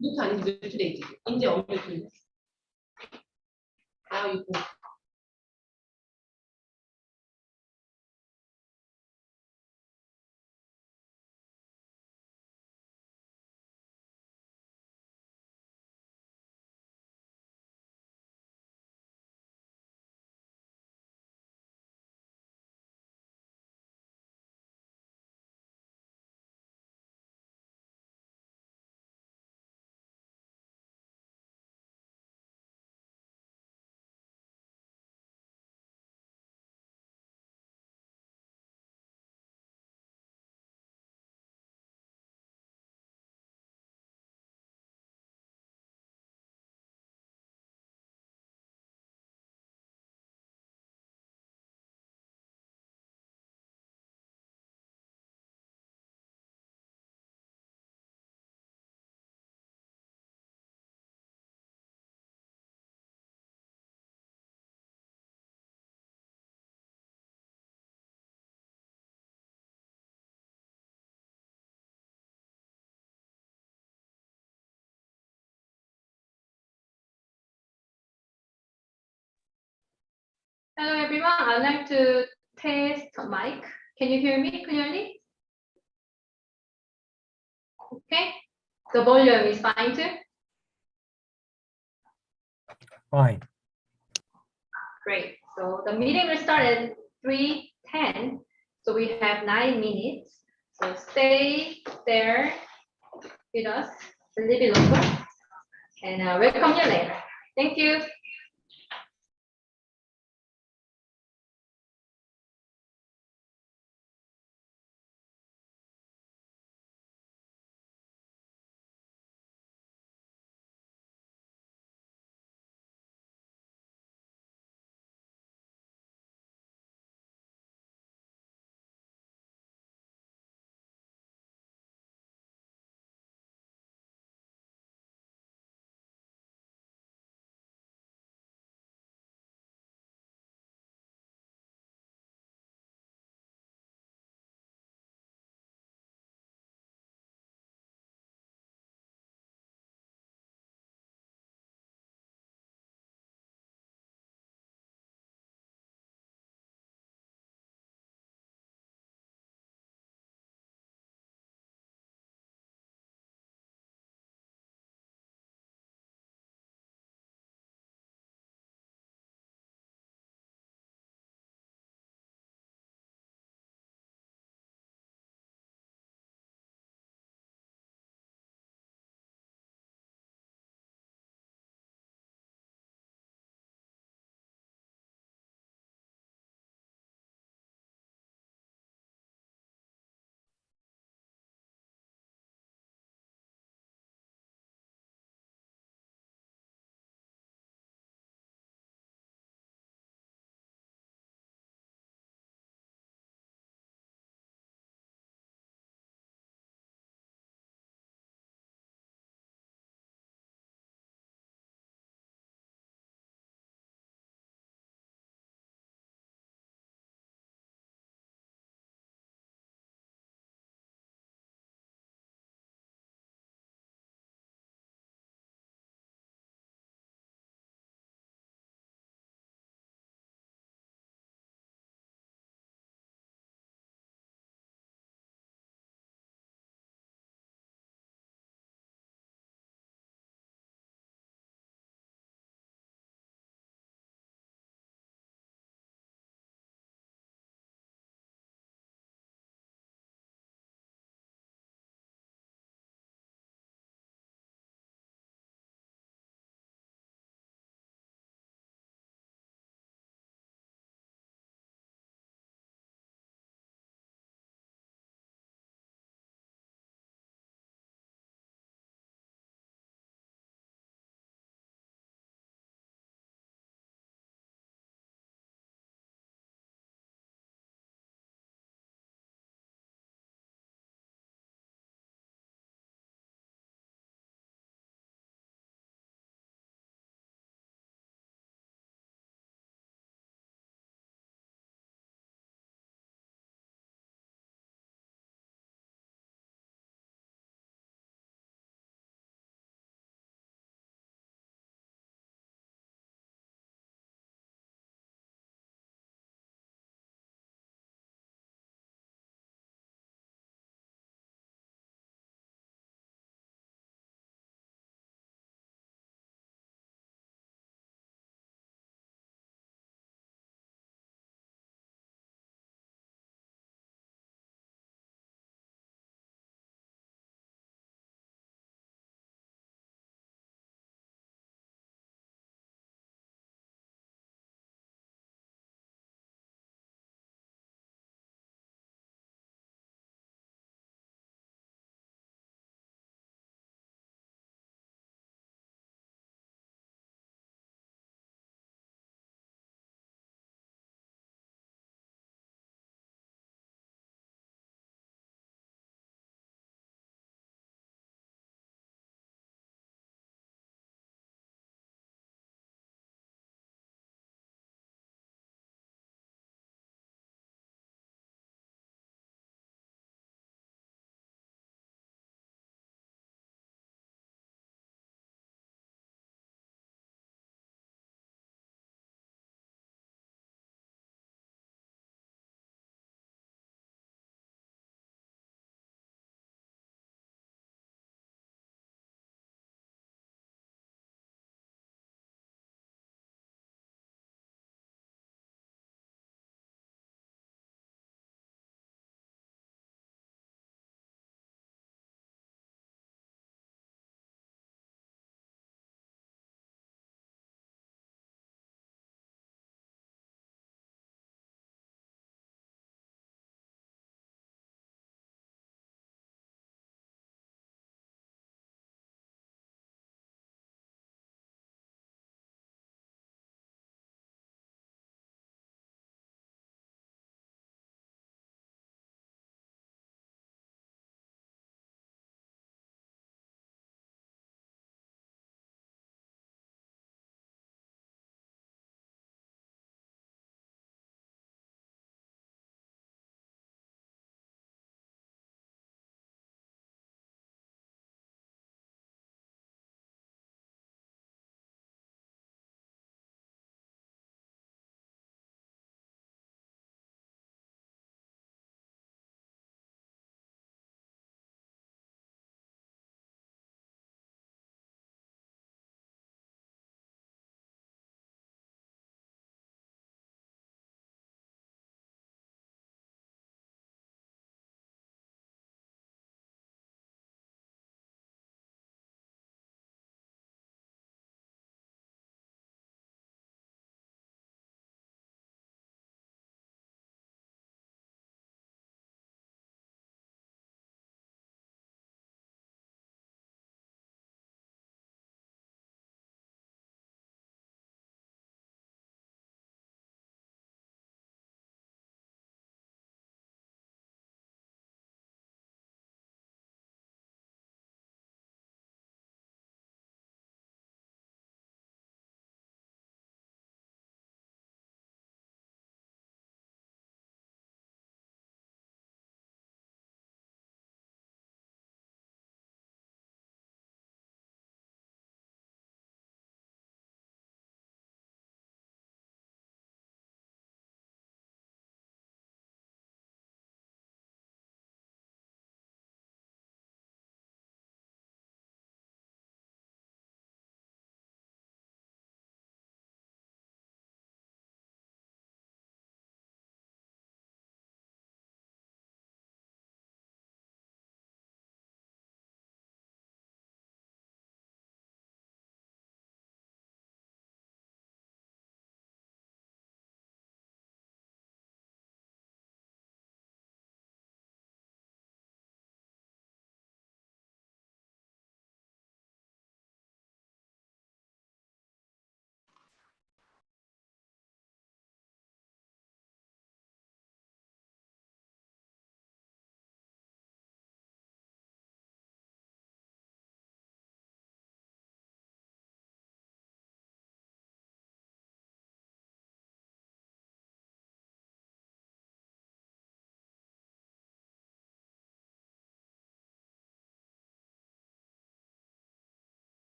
루트 아니지 몇 줄에 이제 어느 줄? 아이고. Hello everyone, I'd like to test mic. Can you hear me clearly? Okay, the volume is fine too? Fine. Great, so the meeting will start at 3:10, so we have 9 minutes. So stay there with us a little bit longer and welcome you later. Thank you.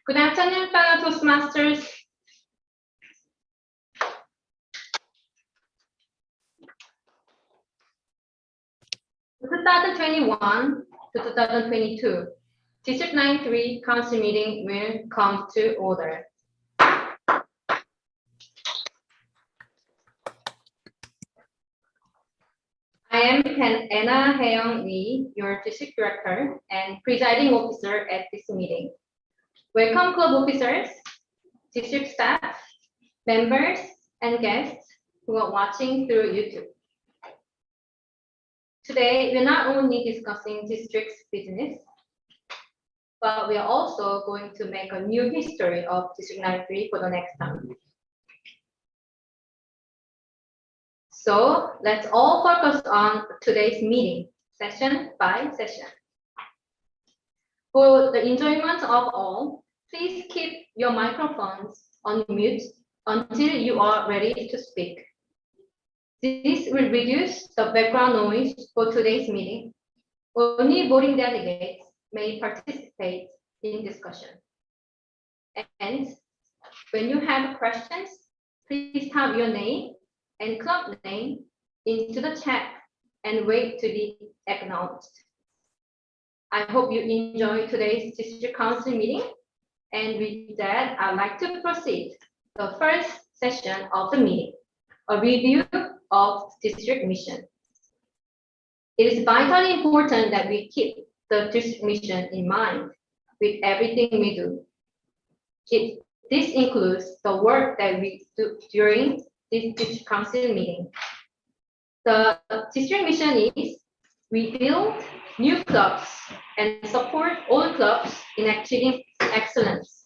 Good afternoon, fellow Toastmasters. The 2021 to 2022 District 93 Council meeting will come to order. I am Anna Haeyoung Lee, your district director and presiding officer at this meeting. Welcome club officers, district staff, members, and guests who are watching through YouTube. Today, we're not only discussing district's business, but we are also going to make a new history of District 93 for the next time. So let's all focus on today's meeting, session by session. For the enjoyment of all, please keep your microphones on mute until you are ready to speak. This will reduce the background noise for today's meeting. Only voting delegates may participate in discussion. And when you have questions, please type your name and club name into the chat and wait to be acknowledged. I hope you enjoy today's district council meeting. And with that, I'd like to proceed the first session of the meeting, a review of district mission. It is vitally important that we keep the district mission in mind with everything we do. This includes the work that we do during this district council meeting. The district mission is we build new clubs and support all clubs in achieving excellence.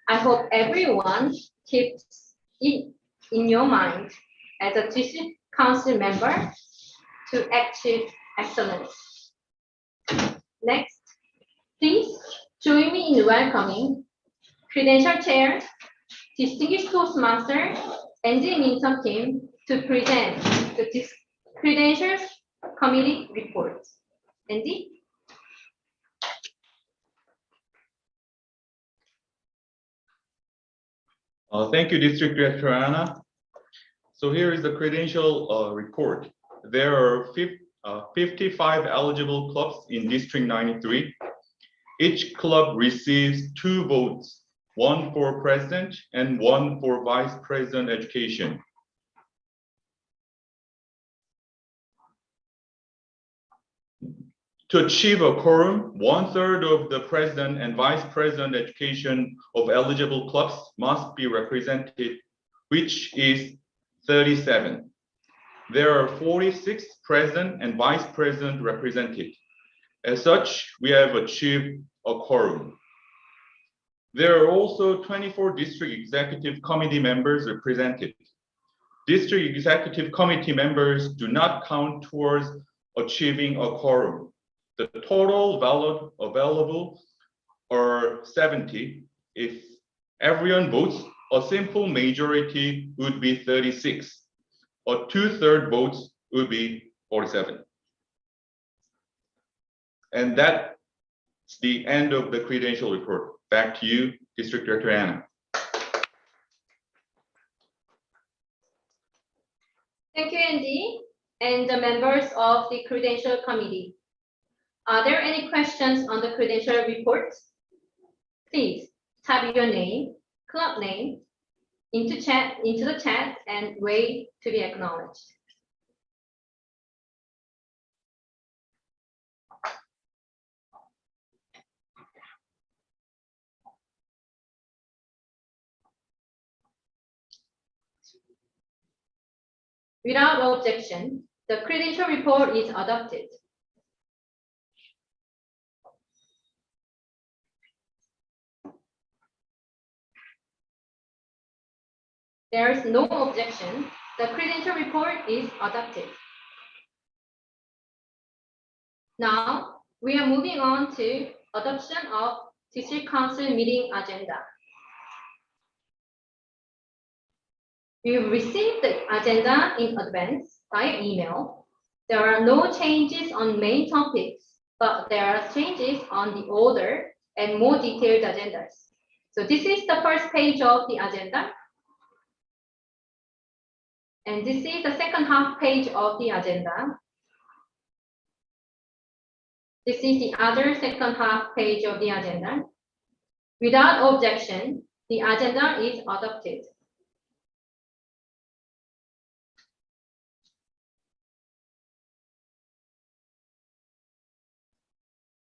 I hope everyone keeps it in your mind as a district council member to achieve excellence. Next, please join me in welcoming Credential Chair, Distinguished Toastmaster, Andy Minton Kim to present the Credentials Committee report. Andy? Thank you, District Director Anna. So here is the credential report. There are 55 eligible clubs in District 93. Each club receives 2 votes, 1 for president and 1 for vice president education. To achieve a quorum, 1/3 of the president and vice president education of eligible clubs must be represented, which is 37. There are 46 president and vice president represented. As such, we have achieved a quorum. There are also 24 district executive committee members represented. District executive committee members do not count towards achieving a quorum. The total available are 70. If everyone votes, a simple majority would be 36. A 2/3 votes would be 47. And that's the end of the credential report. Back to you, District Director Anna. Thank you, Andy, and the members of the Credential Committee. Are there any questions on the credential report? Please type your name, club name into the chat and wait to be acknowledged. Without objection, the credential report is adopted. There is no objection. The credential report is adopted. Now, we are moving on to adoption of District Council meeting agenda. We received the agenda in advance by email. There are no changes on main topics, but there are changes on the order and more detailed agendas. So this is the first page of the agenda. And this is the second half page of the agenda. This is the other second half page of the agenda. Without objection, the agenda is adopted.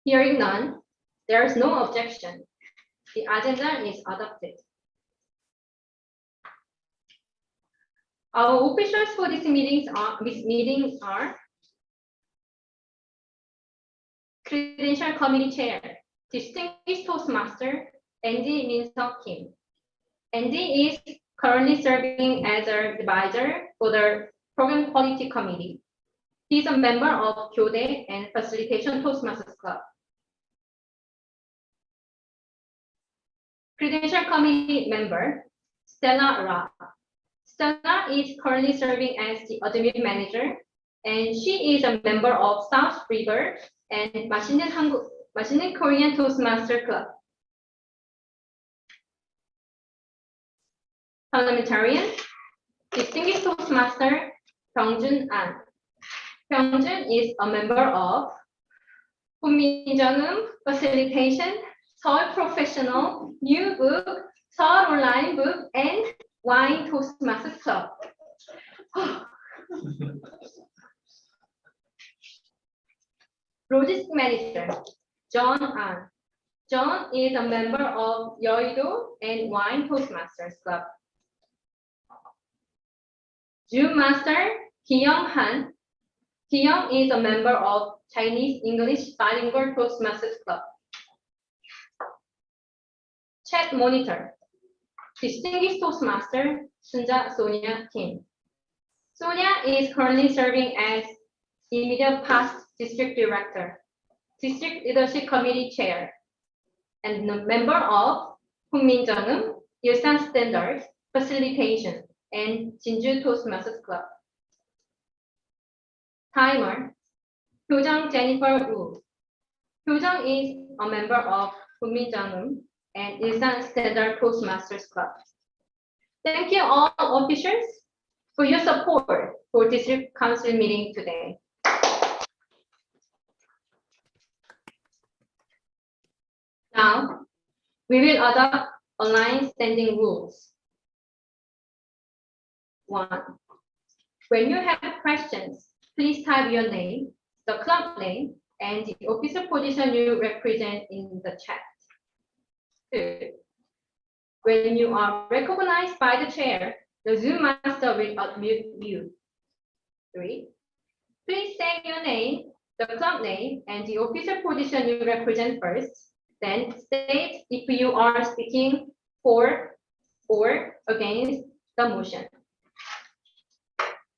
Hearing none, there is no objection. The agenda is adopted. Our officials for this meeting are Credential Committee Chair, Distinguished Toastmaster, Andy Min-seok Kim. Andy is currently serving as an advisor for the Program Quality Committee. He is a member of Kyode and Facilitation Toastmasters Club. Credential Committee member, Stella Ra. Stella is currently serving as the Admin Manager, and she is a member of South River and 맛있는 Korean Toastmaster Club. Parliamentarian, Distinguished Toastmaster, Byung-jun An. Byung-jun is a member of 훈민정음 Facilitation, Seoul Professional, New Book, Seoul Online Book, and Wine Toastmasters Club. Logistics Manager, John An. John is a member of Yeouido and Wine Toastmasters Club. Zoom Master, Ki-young Han. Ki-young is a member of Chinese English Bilingual Toastmasters Club. Chat Monitor, Distinguished Toastmaster, Sunja Sonia Kim. Sonia is currently serving as immediate past District Director, District Leadership Committee Chair, and a member of 훈민정음, 일상 Standards, Facilitation, and Jinju Toastmasters Club. Timer, Hyojung Jennifer Woo. Hyojung is a member of 훈민정음 and 일상 Standard Toastmasters Club. Thank you all officials for your support for District Council meeting today. Now, we will adopt online standing rules. 1. When you have questions, please type your name, the club name, and the official position you represent in the chat. 2. When you are recognized by the chair, the Zoom master will unmute you. 3. Please say your name, the club name, and the official position you represent first. Then state if you are speaking for or against the motion.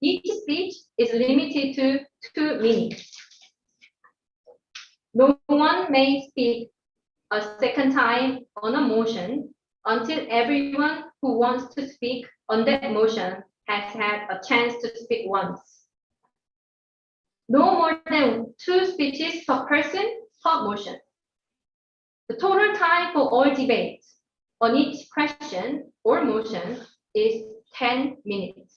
Each speech is limited to 2 minutes. No one may speak a second time on a motion until everyone who wants to speak on that motion has had a chance to speak once. No more than 2 speeches per person per motion. The total time for all debates on each question or motion is 10 minutes.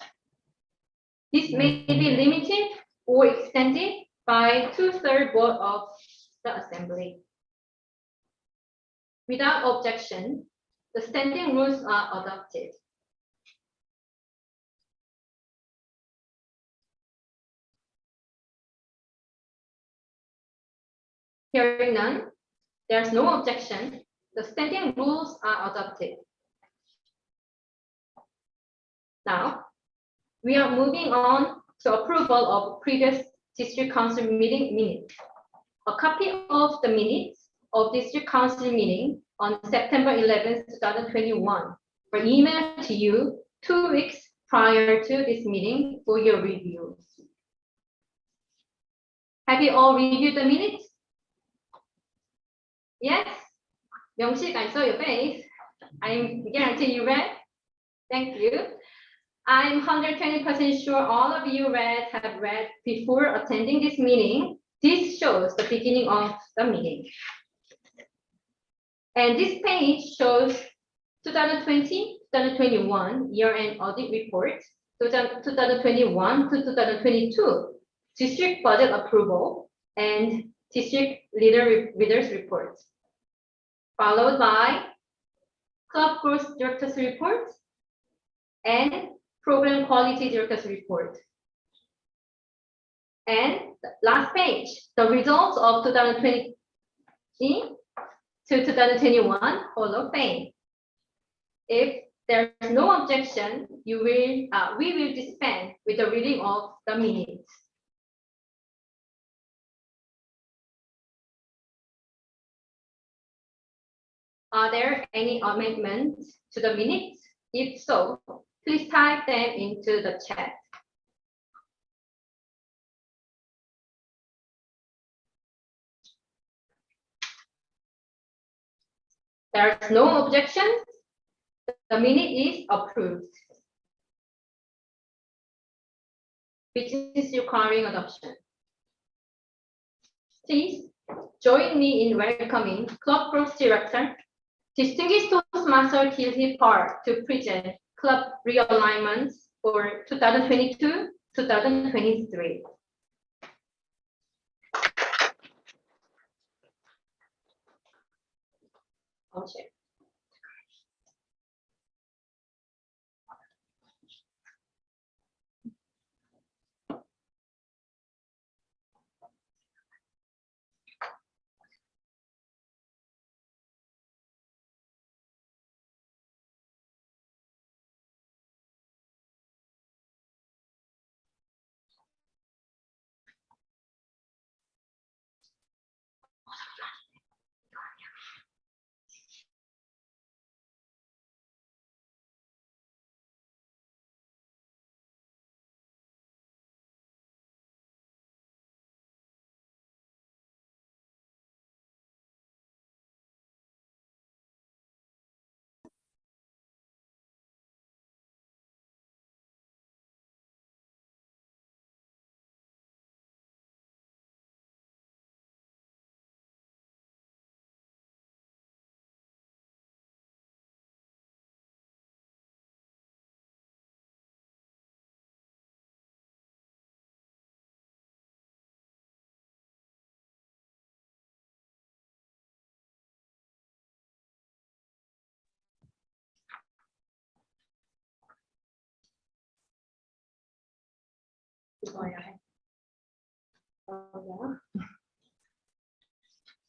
This may be limited or extended by 2/3 vote of the assembly. Without objection, the standing rules are adopted. Hearing none, there's no objection. The standing rules are adopted. Now, we are moving on to approval of previous District Council meeting minutes. A copy of the minutes of District Council meeting on September 11, 2021 were emailed to you 2 weeks prior to this meeting for your review. Have you all reviewed the minutes? Yes? Myung-sik, I saw your face. I guarantee you read. Thank you. I'm 120% sure all of you have read before attending this meeting. This shows the beginning of the meeting. And this page shows 2020, 2021 year-end audit report, 2021 to 2022 district budget approval, and district leaders report, followed by club growth directors report and program quality directors report. And the last page, the results of 2020 to 2021 Hall of Fame. If there's no objection, we will dispense with the reading of the minutes. Are there any amendments to the minutes? If so, please type them into the chat. There is no objection. The minute is approved. Business requiring adoption. Please join me in welcoming Club Growth Director, Distinguished Toastmaster Tilly Park to present club realignments for 2022-2023. Okay.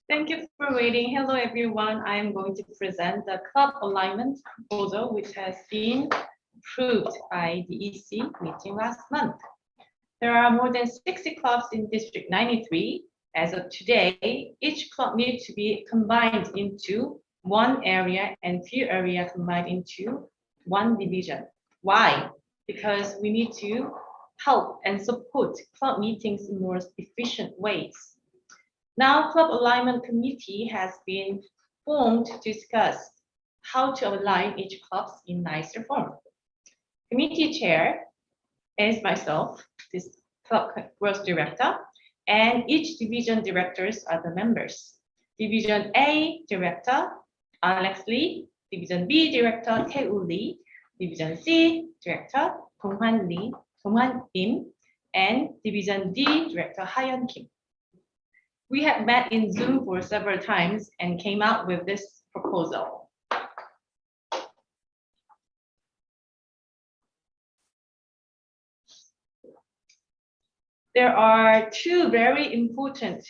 Thank you for waiting. Hello, everyone. I am going to present the club alignment proposal, which has been approved by the EC meeting last month. There are more than 60 clubs in District 93. As of today, each club needs to be combined into one area and few areas combined into one division. Why? Because we need to help and support club meetings in more efficient ways. Now, Club Alignment Committee has been formed to discuss how to align each club in nicer form. Committee chair is myself, this Club Growth Director, and each division directors are the members. Division A Director, Alex Lee, Division B Director, Tae-woo Lee, Division C Director, Dong-hwan Lee, Dong-hwan Im, and Division D Director, Ha-yeon Kim. We have met in Zoom for several times and came out with this proposal. There are two very important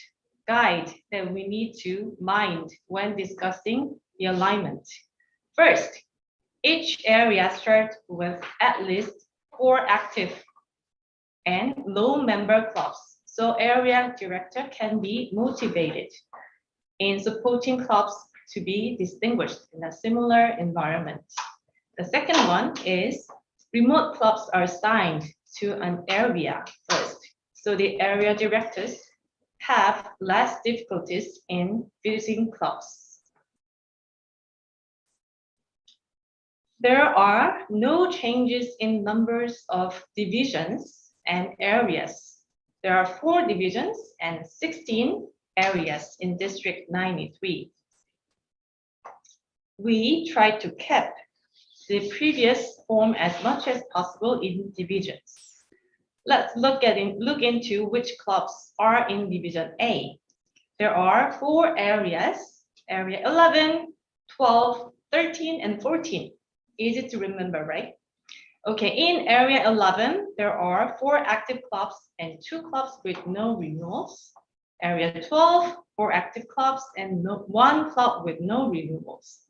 guides that we need to mind when discussing the alignment. First, each area starts with at least 4 active and low member clubs, so area director can be motivated in supporting clubs to be distinguished in a similar environment. The second one is remote clubs are assigned to an area first, so the area directors have less difficulties in visiting clubs. There are no changes in numbers of divisions and areas. There are 4 divisions and 16 areas in District 93. we try to keep the previous form as much as possible in divisions. Let's look into which clubs are in Division A. There are 4 areas, area 11, 12, 13, and 14. Easy to remember, right? Okay, in area 11, there are 4 active clubs and 2 clubs with no renewals. Area 12, 4 active clubs and 1 club with no renewals.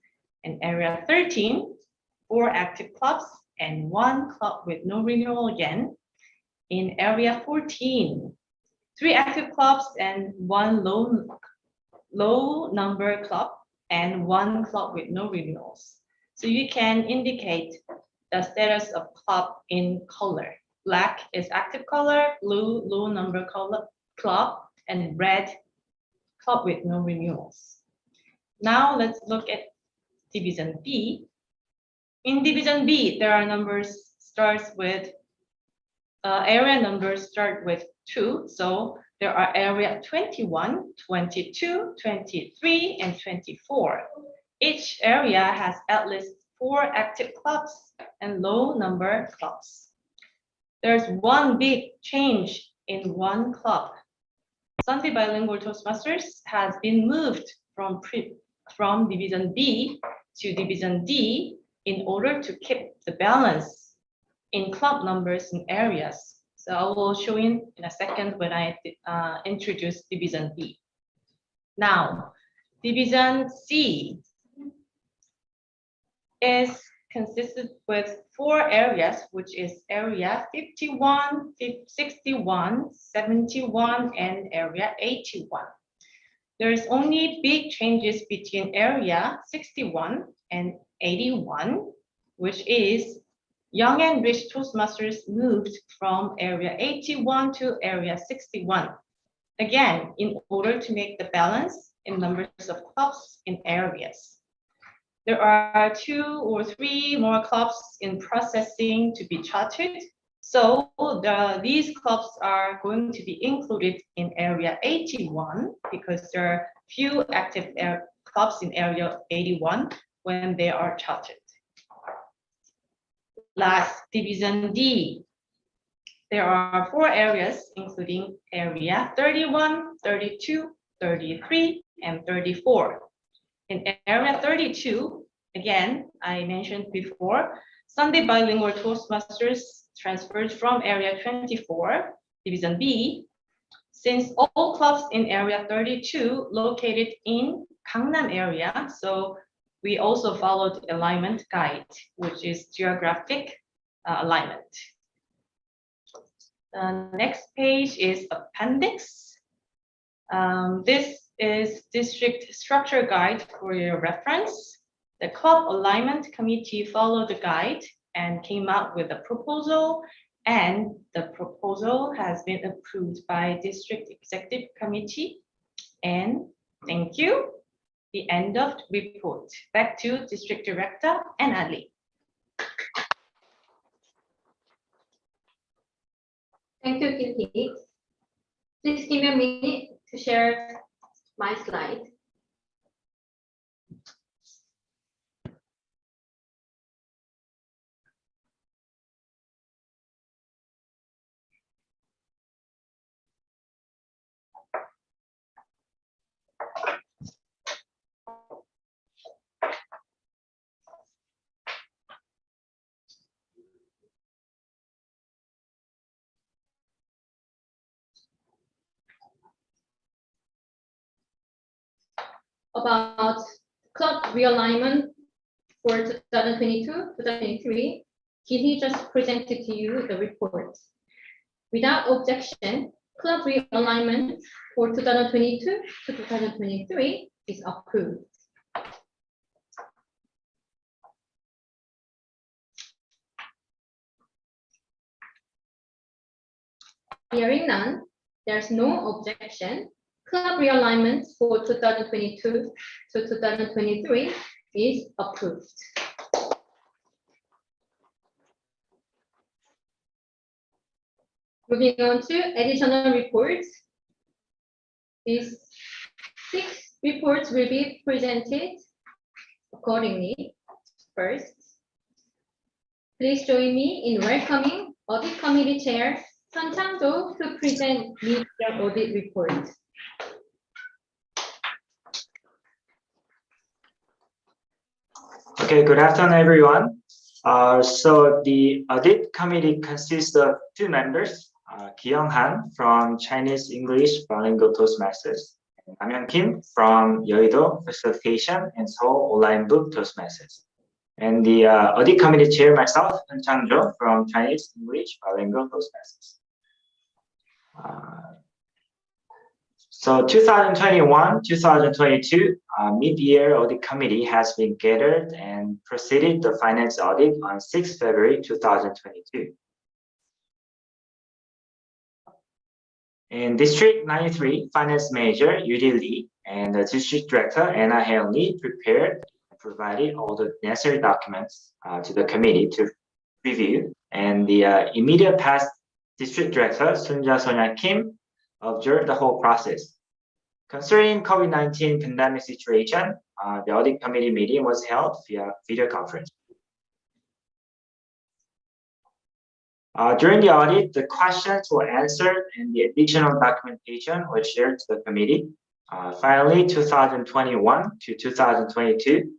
And area 13, 4 active clubs and 1 club with no renewal again. In area 14, 3 active clubs and 1 low number club and 1 club with no renewals. So you can indicate the status of club in color. Black is active color, blue low number club, and red club with no renewals. Now let's look at Division B. In Division B, there are numbers starts with area numbers start with 2. So there are area 21, 22, 23, and 24. Each area has at least 4 active clubs and low number clubs. There's one big change in one club. Sunday Bilingual Toastmasters has been moved from Division B to Division D in order to keep the balance in club numbers and areas. So I will show you in a second when I introduce Division B. Now, Division C is consisted with 4 areas, which is area 51, 61, 71, and area 81. There's only big changes between area 61 and 81, which is Young and Rich Toastmasters moved from area 81 to area 61. Again, in order to make the balance in numbers of clubs in areas. There are 2 or 3 more clubs in processing to be charted. So these clubs are going to be included in area 81 because there are few active clubs in area 81 when they are charted. Last, Division D. There are 4 areas, including area 31, 32, 33, and 34. In area 32, again, I mentioned before, Sunday Bilingual Toastmasters transferred from area 24, Division B, since all clubs in area 32 located in Gangnam area, so we also followed alignment guide, which is geographic alignment. The next page is appendix. This is district structure guide for your reference. The club alignment committee followed the guide and came out with a proposal, and the proposal has been approved by district executive committee. And thank you. The end of the report. Back to District Director and Ali. Thank you, Kitty. Please give me a minute to share my slide. About club realignment for 2022-2023, Kitty just presented to you the report. Without objection, club realignment for 2022-2023 is approved. Hearing none, there's no objection. Club realignment for 2022 to 2023 is approved. Moving on to additional reports. These 6 reports will be presented accordingly. First, please join me in welcoming Audit Committee Chair Sun Chang-do to present mid-year audit report. Okay, good afternoon, everyone. So the audit committee consists of two members, Ki-young Han from Chinese English Bilingual Toastmasters, and Nam-hyun Kim from Yeouido Facilitation and Seoul Online Book Toastmasters. And the audit committee chair, myself, Sun Chang-do from Chinese English Bilingual Toastmasters. So 2021-2022 mid-year audit committee has been gathered and proceeded the finance audit on 6 February 2022. In District 93, Finance Manager Yuri Lee and the District Director Anna Haeun Lee prepared and provided all the necessary documents to the committee to review, and the immediate past District Director Sunja Sonya Kim observed the whole process. Concerning COVID-19 pandemic situation, the audit committee meeting was held via video conference. During the audit, the questions were answered and the additional documentation was shared to the committee. Finally, 2021 to 2022,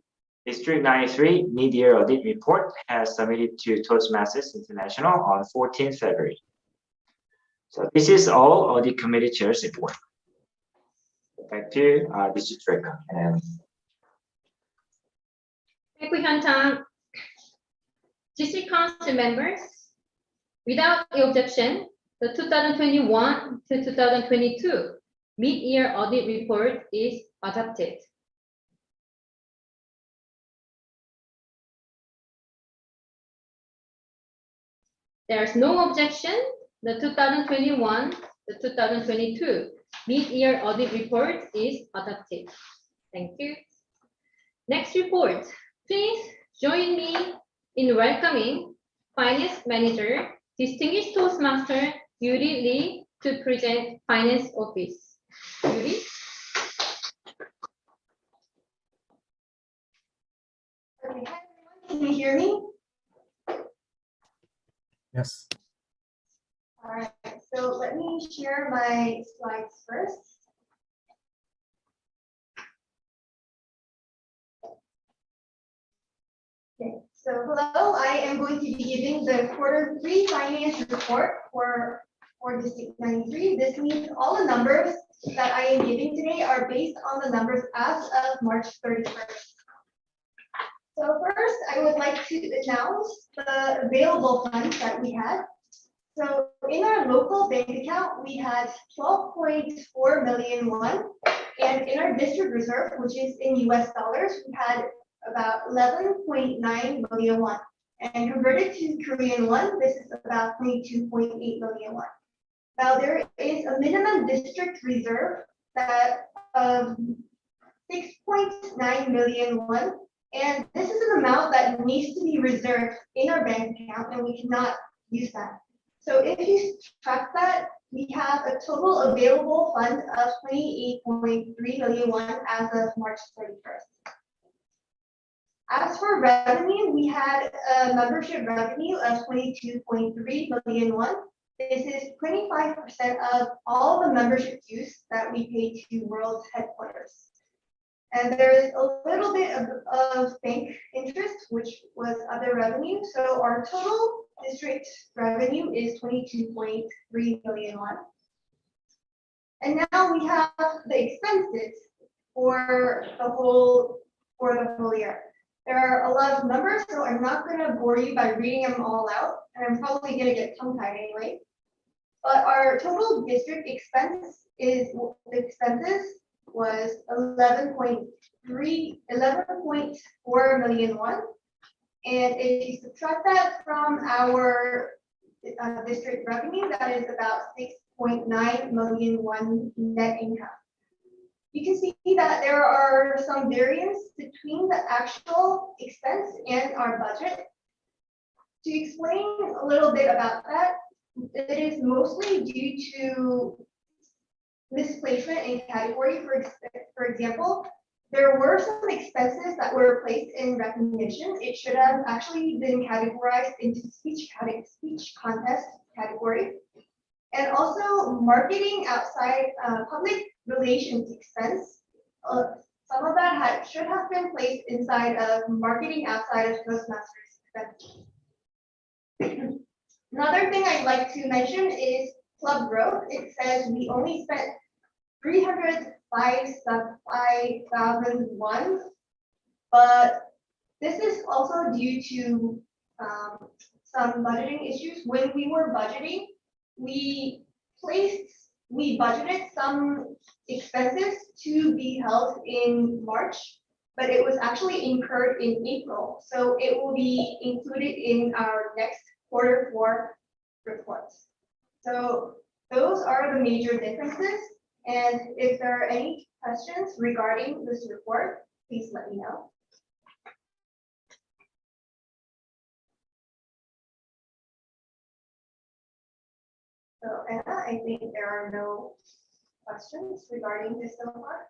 District 93 mid-year audit report has submitted to Toastmasters International on 14 February. So this is all audit committee chair's report. Back to District Director. Thank you, Hyun-chang. District Council members, without objection, the 2021 to 2022 mid-year audit report is adopted. There's no objection. The 2021 to 2022 mid-year audit report is adopted. Thank you. Next report. Please join me in welcoming Finance Manager, Distinguished Toastmaster Yuri Lee to present Finance Office. Yuri? Okay, hi everyone, can you hear me? Yes. All right, so let me share my slides first. Okay, so hello, I am going to be giving the Q3 finance report for District 93. This means all the numbers that I am giving today are based on the numbers as of March 31st. So first, I would like to announce the available funds that we had. So in our local bank account, we had 12.4 million won, and in our district reserve, which is in US dollars, we had about 11.9 million won. And converted to Korean won, this is about 22.8 million won. Now there is a minimum district reserve that of 6.9 million won. And this is an amount that needs to be reserved in our bank account, and we cannot use that. So if you subtract that, we have a total available fund of 28.3 million won as of March 31st. As for revenue, we had a membership revenue of 22.3 million won. This is 25% of all the membership dues that we pay to World Headquarters. And there is a little bit of bank interest, which was other revenue. So our total district revenue is 22.3 million won. And now we have the expenses for the whole year. There are a lot of numbers, so I'm not going to bore you by reading them all out, and I'm probably going to get tongue-tied anyway. But our total district expenses was 11.4 million won. And if you subtract that from our district revenue, that is about 6.9 million won net income. You can see that there are some variance between the actual expense and our budget. To explain a little bit about that, it is mostly due to misplacement in category. For example, there were some expenses that were placed in recognition. It should have actually been categorized into speech contest category. And also marketing outside public relations expense. Some of that should have been placed inside of marketing outside of Toastmasters expenses. Another thing I'd like to mention is club growth. It says we only spent 305,000 won, but this is also due to some budgeting issues. When we were budgeting, we budgeted some expenses to be held in March, but it was actually incurred in April. So it will be included in our next Q4 reports. So those are the major differences. And if there are any questions regarding this report, please let me know. So Anna, I think there are no questions regarding this so far.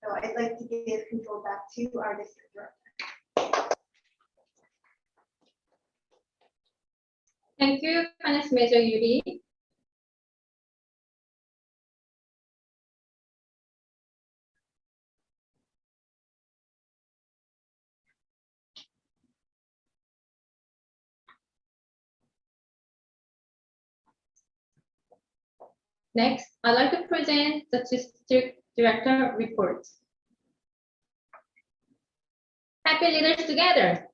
So I'd like to give control back to our district director. Thank you, Finance Major Yuri. Next, I'd like to present the district director report. Happy leaders together.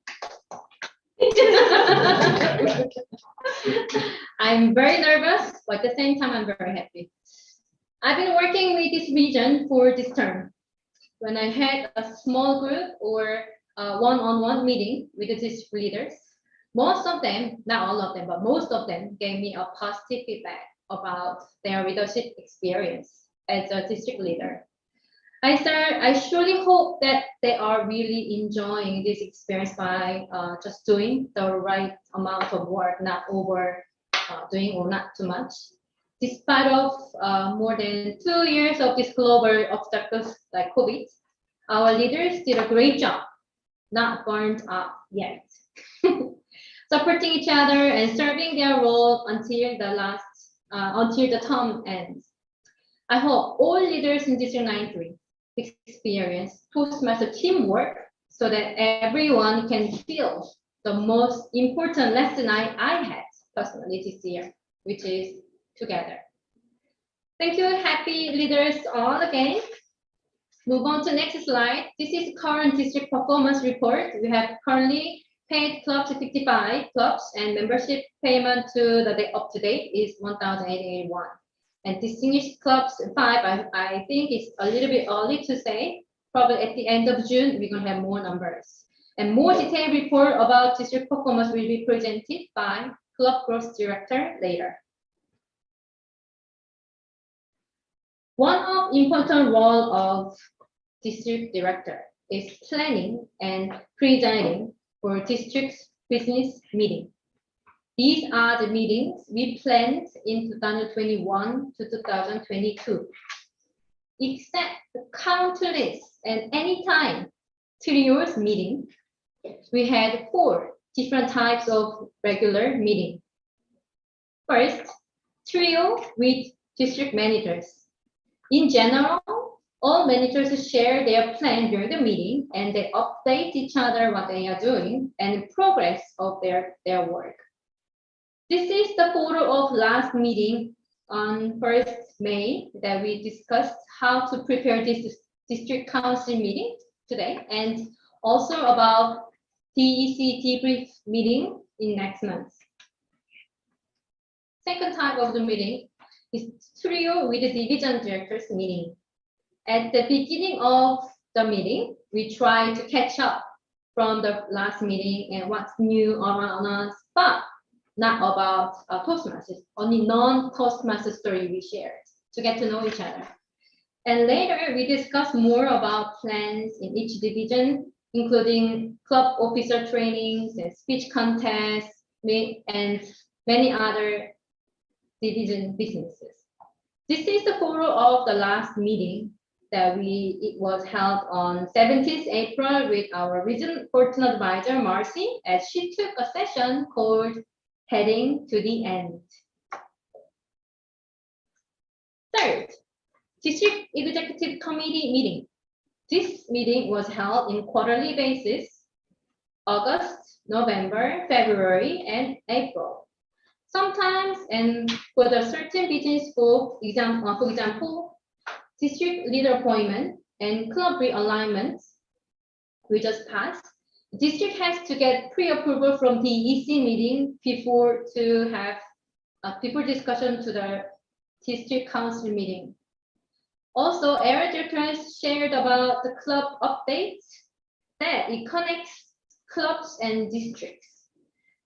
I'm very nervous, but at the same time, I'm very happy. I've been working with this region for this term. When I had a small group or a one-on-one meeting with the district leaders, most of them, not all of them, but most of them gave me a positive feedback about their leadership experience as a district leader. I surely hope that they are really enjoying this experience by just doing the right amount of work, not doing or not too much. Despite of more than 2 years of this global obstacles like COVID, our leaders did a great job, not burned out yet. Supporting each other and serving their role until the term ends. I hope all leaders in District 93 experience Toastmaster teamwork so that everyone can feel the most important lesson I had personally this year, which is together. Thank you, happy leaders all again. Move on to next slide. This is current district performance report. We have currently paid clubs 55 clubs and membership payment to the day up to date is 1,881. And distinguished clubs 5, I think it's a little bit early to say. Probably at the end of June, we're gonna have more numbers. And more detailed report about district performance will be presented by Club Growth Director later. One of important role of district director is planning and presiding for district's business meeting. These are the meetings we planned in 2021 to 2022. Except the countless and anytime trios meeting, we had 4 different types of regular meeting. First, trio with district managers. In general, all managers share their plan during the meeting and they update each other what they are doing and progress of their work. This is the photo of last meeting on 1st May that we discussed how to prepare this district council meeting today and also about DEC debrief meeting in next month. Second type of the meeting is trio with the division directors meeting. At the beginning of the meeting, we try to catch up from the last meeting and what's new around us, but not about Toastmasters, only non-Toastmaster story we shared to get to know each other. And later we discuss more about plans in each division, including club officer trainings and speech contests and many other division businesses. This is the photo of the last meeting. it was held on 17th April with our region coordinating advisor, Marcy, as she took a session called Heading to the End. Third, District Executive Committee meeting. This meeting was held in quarterly basis, August, November, February, and April. Sometimes, and for the certain business for example, district leader appointment and club realignment, we just passed. The district has to get pre-approval from the EC meeting before discussion to the district council meeting. Also, area directors shared about the club updates that it connects clubs and districts.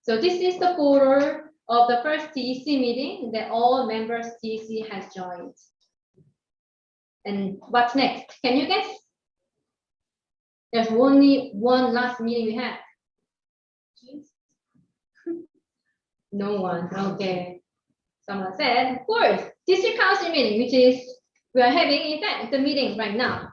So this is the photo of the first DEC meeting that all members DEC has joined. And what's next? Can you guess? There's only one last meeting we had. No one, okay. Someone said, fourth, district council meeting, which is, we are having in fact the meeting right now.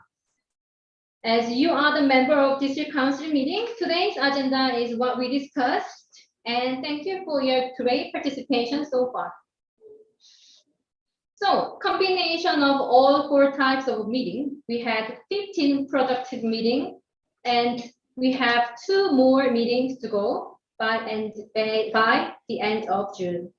As you are the member of district council meeting, today's agenda is what we discussed, and thank you for your great participation so far. So, combination of all 4 types of meeting, we had 15 productive meetings, and we have 2 more meetings to go by the end of June.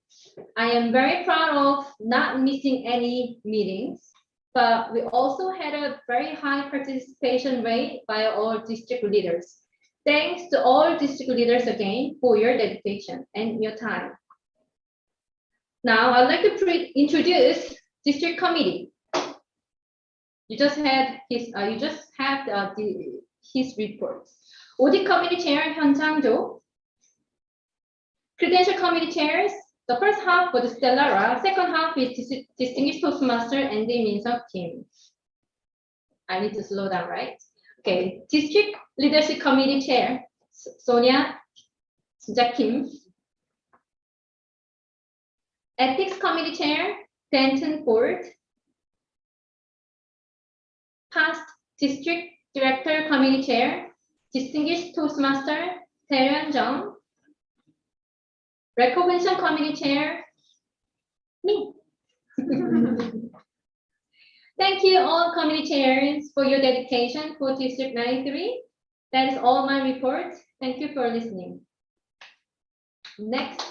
I am very proud of not missing any meetings, but we also had a very high participation rate by all district leaders. Thanks to all district leaders again for your dedication and your time. Now, I'd like to introduce district committee. You just have his reports. Audit committee chair Hyun Chang-jo. Credential committee chairs. The first half was Stellara. Second half is distinguished Toastmaster Andy Min-seok Kim. I need to slow down, right? Okay. District leadership committee chair Sonia Kim. Ethics Committee Chair, Denton Ford. Past District Director Committee Chair, Distinguished Toastmaster, Tae-Ryun Jung. Recognition Committee Chair, me. Thank you all committee chairs for your dedication for District 93. That is all my report. Thank you for listening. Next.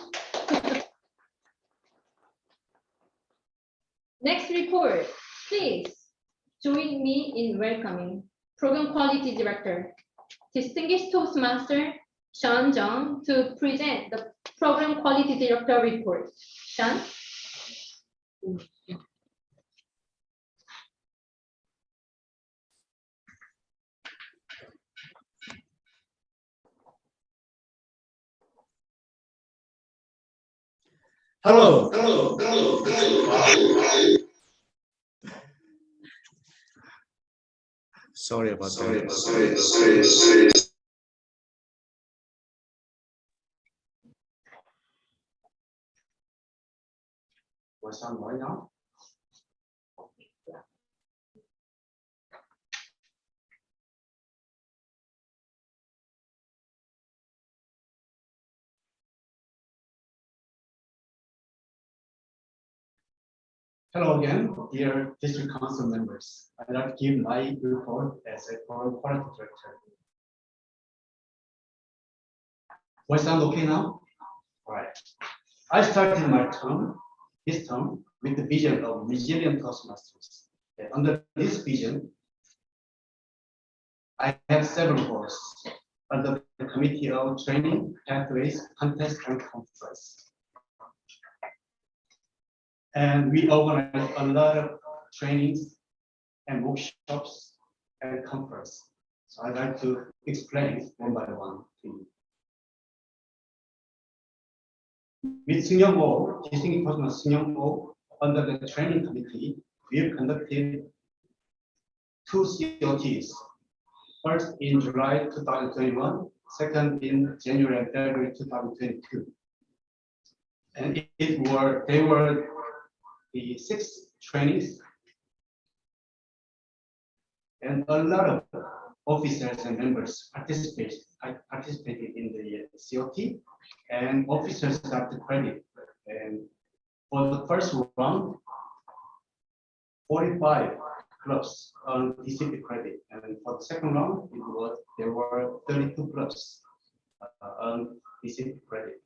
Next report, please join me in welcoming Program Quality Director, Distinguished Toastmaster Sean Jung to present the Program Quality Director report. Sean? Hello. Sorry about that. What's on right now? Hello again, dear district council members. I'd like to give my report as a program quality director. Voice sound okay now? All right. I started my this term, with the vision of resilient Toastmasters. And under this vision, I have several goals under the Committee of Training, Pathways, Contest, and Conference. And we organize a lot of trainings and workshops and conference. So I'd like to explain one by one to you. With Seung-Yeong Oh, distinguished Toastmaster Seung-Yeong Oh, under the training committee, we have conducted 2 COTs. First in July 2021, second in January and February 2022. And they were the 6 trainings And a lot of officers and members participated in the COT, and officers got the credit. And for the first round, 45 clubs earned DCP credit, and for the second round, there were 32 clubs earned DCP credit.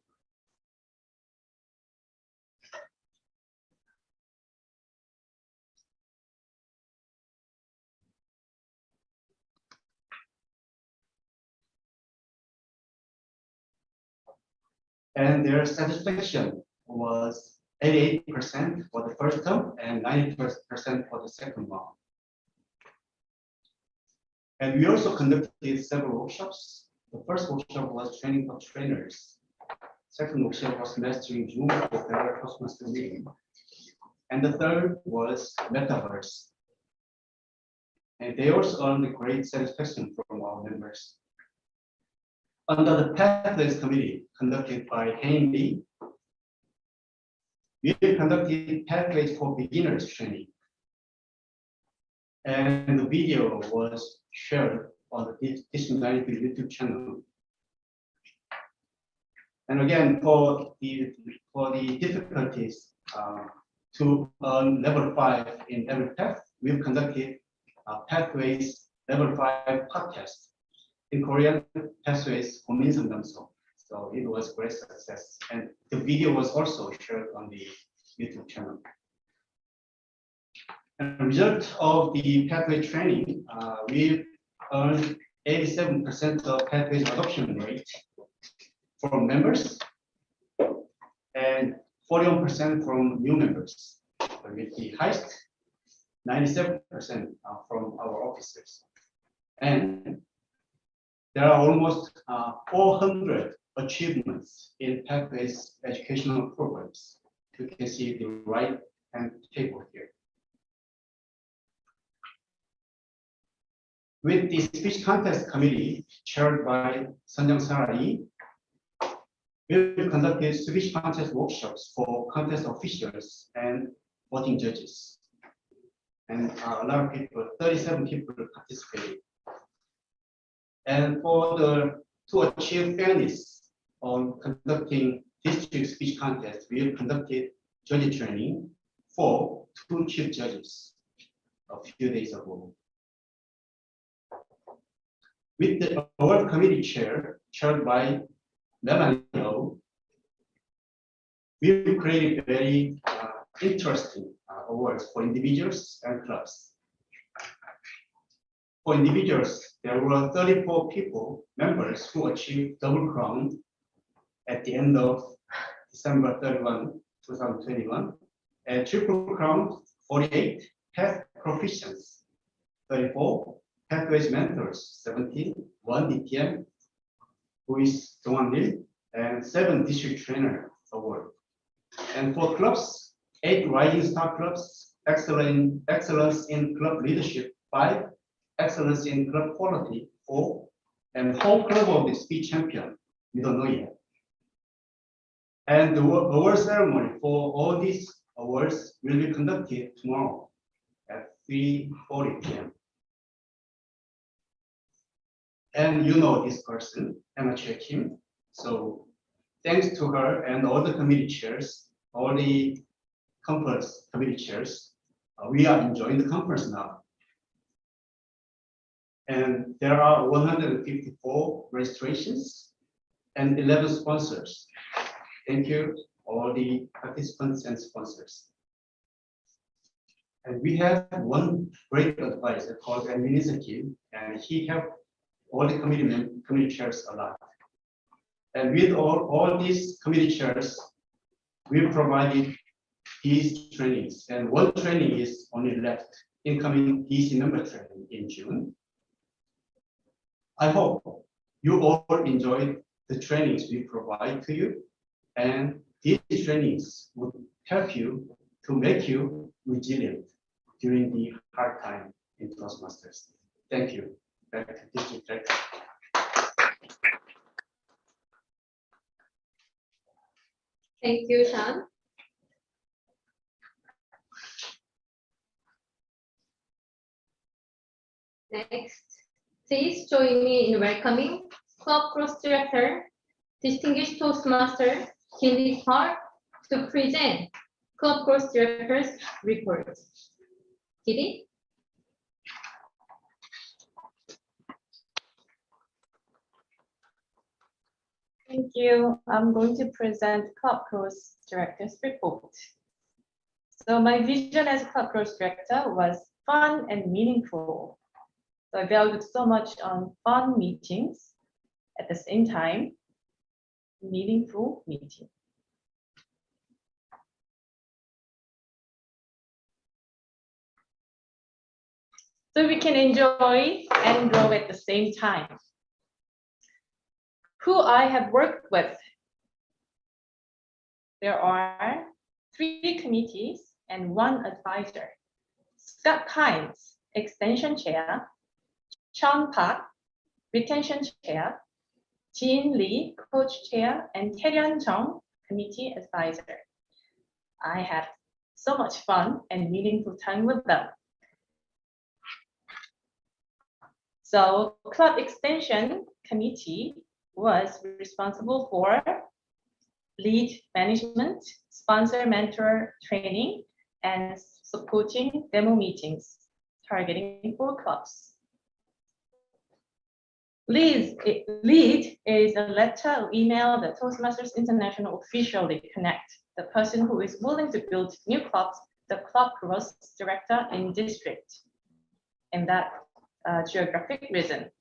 And their satisfaction was 88% for the first term and 90% for the second round. And we also conducted several workshops. The first workshop was training for trainers. Second workshop was mastering Zoom for better Toastmaster meeting. And the third was Metaverse. And they also earned great satisfaction from our members. Under the Pathways Committee conducted by Hein Lee, we conducted Pathways for Beginners training. And the video was shared on the District 93 YouTube channel. And again, for the difficulties to earn level 5 in every path, we've conducted Pathways level 5 podcast. In Korean, Pathways 고민 상담소. So it was great success. And the video was also shared on the YouTube channel. And the result of the Pathway training, we earned 87% of Pathways adoption rate from members and 41% from new members, with the highest 97% from our officers. And there are almost 400 achievements in Pathways educational programs. You can see the right-hand table here. With the speech contest committee chaired by Sunjang Sarari, we conducted speech contest workshops for contest officials and voting judges. And a lot of people, 37 people participated. And to achieve fairness on conducting district speech contest, we have conducted judge training for 2 chief judges a few days ago. With the award committee chaired by Melanie Low, we created very interesting awards for individuals and clubs. For individuals, there were 34 members who achieved double crown at the end of December 31, 2021, and triple crown, 48, path proficients, 34, Pathways mentors, 17, 1 DTM, who is Dongwon Lee, and 7 district trainer award. And for clubs, 8 rising star clubs, excellence in club leadership, 5, excellence in club quality, 4, and whole club of the speech champion, we don't know yet. And the award ceremony for all these awards will be conducted tomorrow at 3:40 p.m. And you know this person, Emma Choi Kim. So thanks to her and all the committee chairs, all the conference committee chairs, we are enjoying the conference now. And there are 154 registrations and 11 sponsors. Thank you, all the participants and sponsors. And we have one great advisor called Emin Izaki, and he helped all the committee chairs a lot. And with all these committee chairs, we provided these trainings. And one training is only left, incoming DC member training in June. I hope you all enjoyed the trainings we provide to you, and these trainings would help you to make you resilient during the hard time in Toastmasters. Thank you. Back to District Director. Thank you, Sean. Next, please join me in welcoming Club Cross Director, Distinguished Toastmaster, Kim Park, to present Club Cross Director's report. Kitty? Thank you. I'm going to present Club Cross Director's report. So my vision as Club Cross Director was fun and meaningful. So I valued so much on fun meetings, at the same time, meaningful meeting. So we can enjoy and grow at the same time. Who I have worked with. There are 3 committees and 1 advisor. Scott Hines, Extension Chair, Sean Park, Retention Chair, Jean Lee, Coach Chair, and Taeryun Jung, Committee Advisor. I had so much fun and meaningful time with them. So Club Extension Committee was responsible for lead management, sponsor mentor training, and supporting demo meetings, targeting 4 clubs. Lead is a letter or email that Toastmasters International officially connect the person who is willing to build new clubs, the Club Cross Director in district, in that geographic region.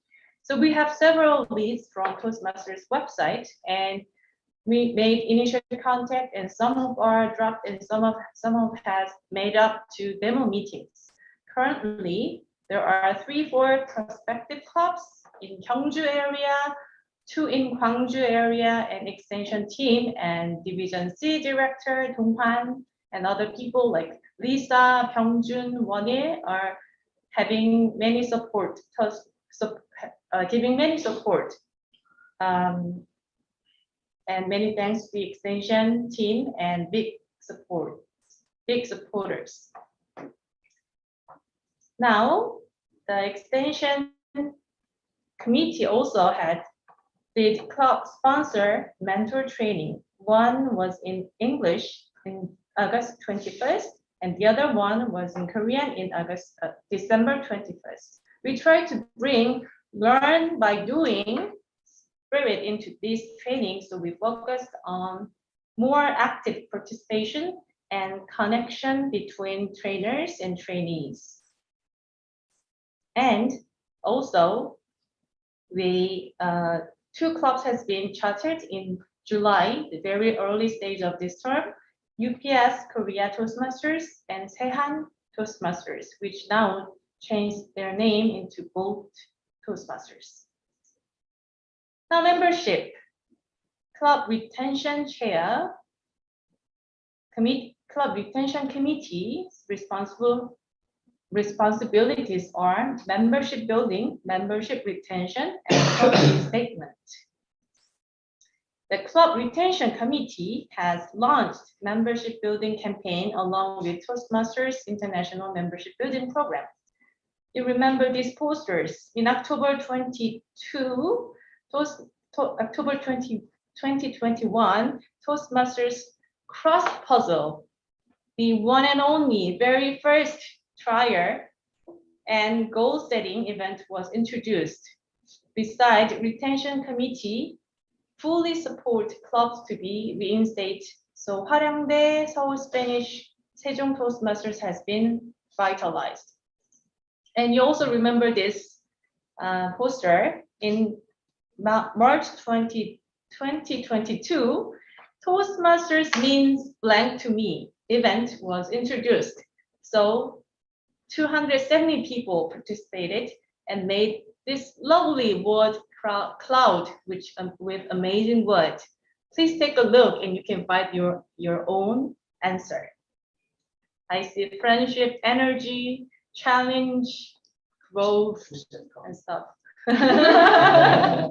So we have several leads from Toastmasters website, and we made initial contact, and some of are dropped, and some of has made up to demo meetings. Currently, there are 3-4 prospective clubs in Gyeongju area, 2 in Gwangju area, and extension team and Division C director Donghan and other people like Lisa, Byungjun, Wonil are having many support, giving many support. And many thanks to the extension team and big supporters. Now, the extension committee also did club sponsor mentor training. One was in English in August 21st, and the other one was in Korean in December 21st. We try to bring learn by doing spirit into this training, so we focused on more active participation and connection between trainers and trainees. And also, we 2 clubs has been chartered in July, the very early stage of this term, UPS Korea Toastmasters and Sehan Toastmasters, which now changed their name into both Toastmasters. Now, membership. Club Retention Chair, Club Retention Committee's responsibilities are membership building, membership retention, and policy statement. The Club Retention Committee has launched membership building campaign along with Toastmasters International Membership Building Program. You remember these posters in October 2021, Toastmasters Cross Puzzle, the one and only very first trial and goal setting event was introduced. Besides, Retention Committee fully support clubs to be reinstated. So Hwarangdae, Seoul Spanish, Sejong Toastmasters has been vitalized. And you also remember this poster in March 2022, Toastmasters means blank to me event was introduced. So 270 people participated and made this lovely word cloud, which with amazing words. Please take a look and you can find your own answer. I see friendship, energy, challenge, growth, and stuff. I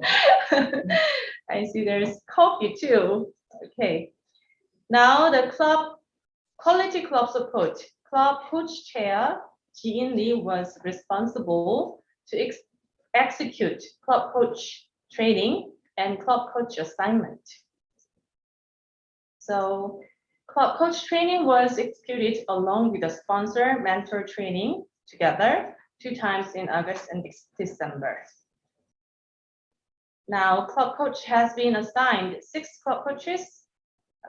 see there's coffee too. Okay. Now the club, quality club support. Club coach chair, Jean Lee was responsible to execute club coach training and club coach assignment. So club coach training was executed along with the sponsor mentor training together 2 times in August and December. Now, club coach has been assigned 6 club coaches.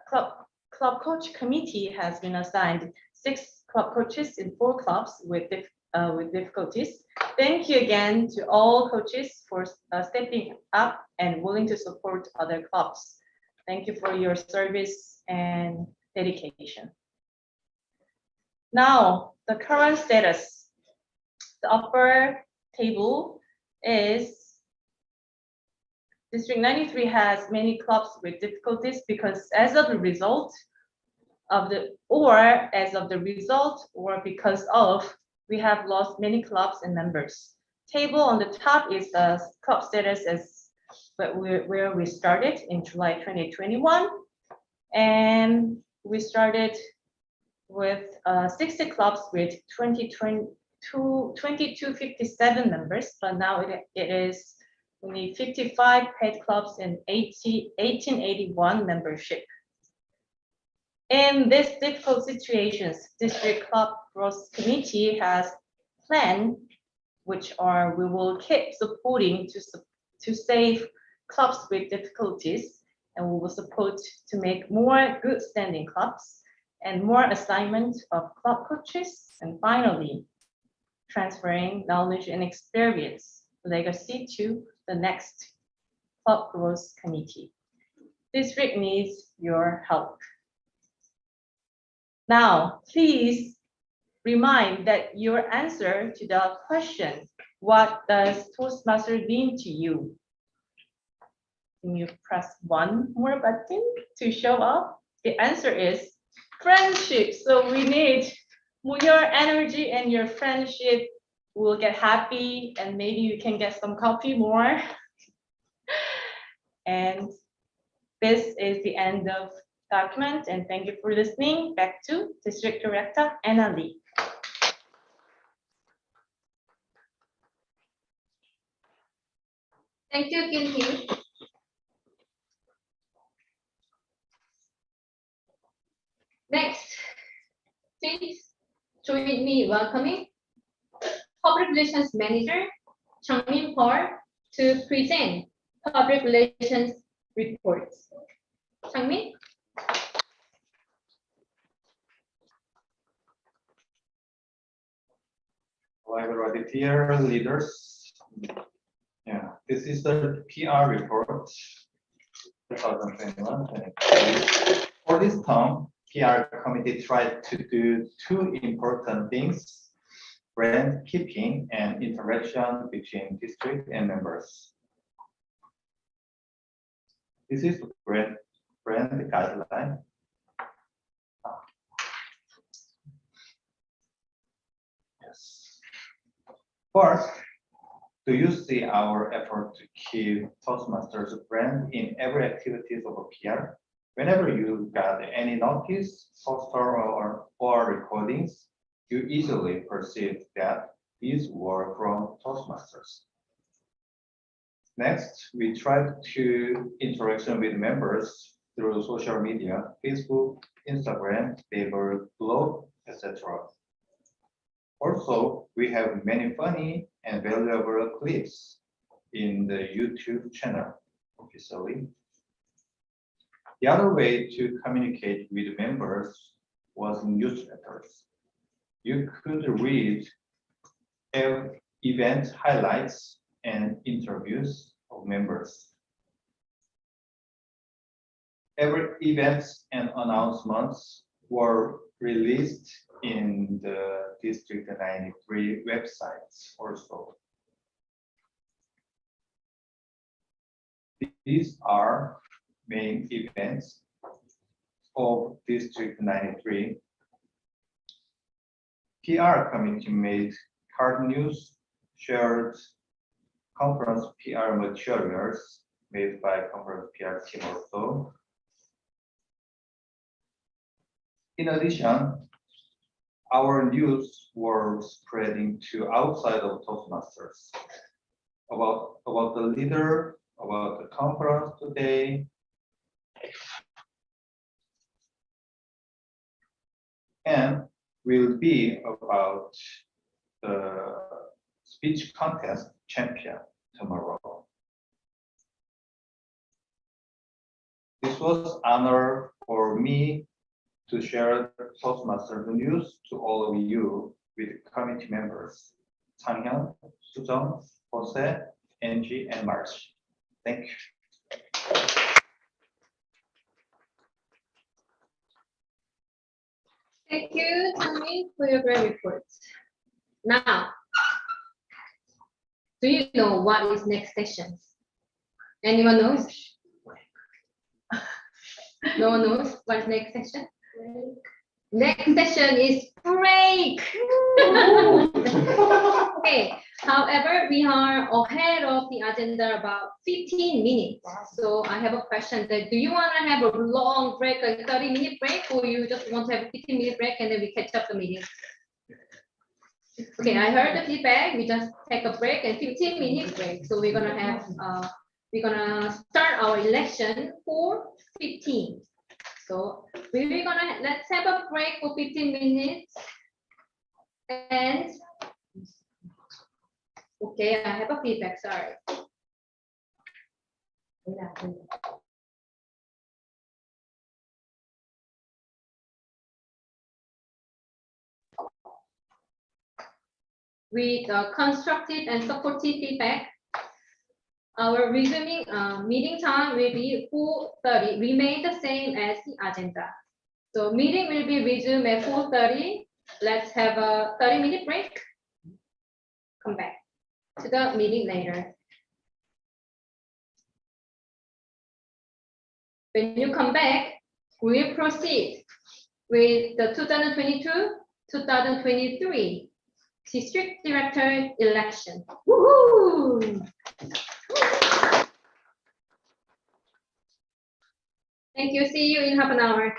Club coach committee has been assigned 6 club coaches in 4 clubs with difficulties. Thank you again to all coaches for stepping up and willing to support other clubs. Thank you for your service and dedication. Now, the current status. The upper table is District 93 has many clubs with difficulties because as of the result of because of, we have lost many clubs and members. Table on the top is the club status as where we started in July 2021. And we started with 60 clubs with 2257 members, but now it is only 55 paid clubs and 1881 membership. In these difficult situations, District Club Growth Committee has planned, which are we will keep supporting to save clubs with difficulties, and we will support to make more good standing clubs and more assignment of club coaches, and finally, transferring knowledge and experience legacy to the next Club Growth Committee. District needs your help. Now, please remind that your answer to the question, what does Toastmaster mean to you? Can you press one more button to show up? The answer is friendship. So we need your energy and your friendship. Will get happy and maybe you can get some coffee more. And this is the end of document, and thank you for listening. Back to District Director Anna Lee. Thank you, Kim Hee. Next, please join me welcoming Public Relations Manager Changmin Paul to present Public Relations reports. Changmin? Hello, everybody, dear leaders. Yeah, this is the PR report 2021. For this term, PR committee tried to do 2 important things: brand keeping and interaction between district and members. This is the brand guideline. Yes. First, do you see our effort to keep Toastmasters brand in every activities of a PR? Whenever you got any notice, poster, or recordings, you easily perceive that these were from Toastmasters. Next, we tried to interaction with members through social media, Facebook, Instagram, Naver, blog, etc. Also, we have many funny and valuable clips in the YouTube channel officially. The other way to communicate with members was newsletters. You could read event highlights and interviews of members. Every events and announcements were released in the District 93 websites also. These are main events of District 93. PR committee made card news, shared conference PR materials made by conference PR team also. In addition, our news were spreading to outside of Toastmasters about the leader, about the conference today, and will be about the speech contest champion tomorrow. This was honor for me to share Toastmaster news to all of you with committee members, Changhyun, Sujong, Jose, Angie, and March. Thank you. Thank you, Tommy, for your great reports. Now, do you know what is next session? Anyone knows? No one knows what is next session? Next session is break. Okay. However, we are ahead of the agenda about 15 minutes. So I have a question that do you want to have a long break, a 30-minute break, or you just want to have a 15-minute break and then we catch up the meeting? Okay, I heard the feedback. We just take a break and 15-minute break. So we're gonna start our election for 15. So let's have a break for 15 minutes. And okay, I have a feedback, sorry. With constructive and supportive feedback, our resuming meeting time will be 4:30, remain the same as the agenda. So meeting will be resumed at 4:30. Let's have a 30-minute break. Come back to the meeting later. When you come back, we will proceed with the 2022-2023 District Director election. Woohoo! Thank you. See you in half an hour.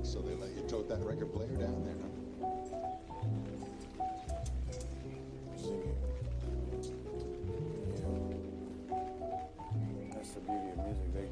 so they let you tote that record player down there, huh? Singing. Yeah. That's the beauty of music. They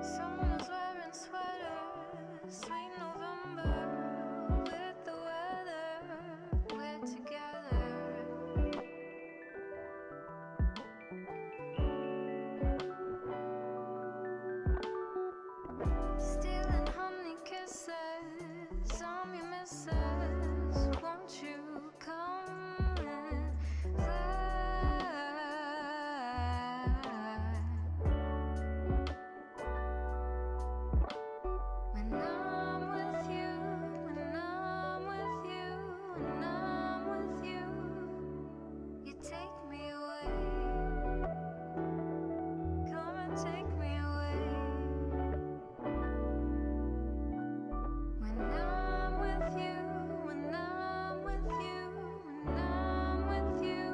Someone's wearing sweaters, sweet November, with the weather, we're together. Stealing honey kisses on your missus, won't you come and fly? When I'm with you, when I'm with you, when I'm with you, you take me away. Come and take me away. When I'm with you, when I'm with you, when I'm with you,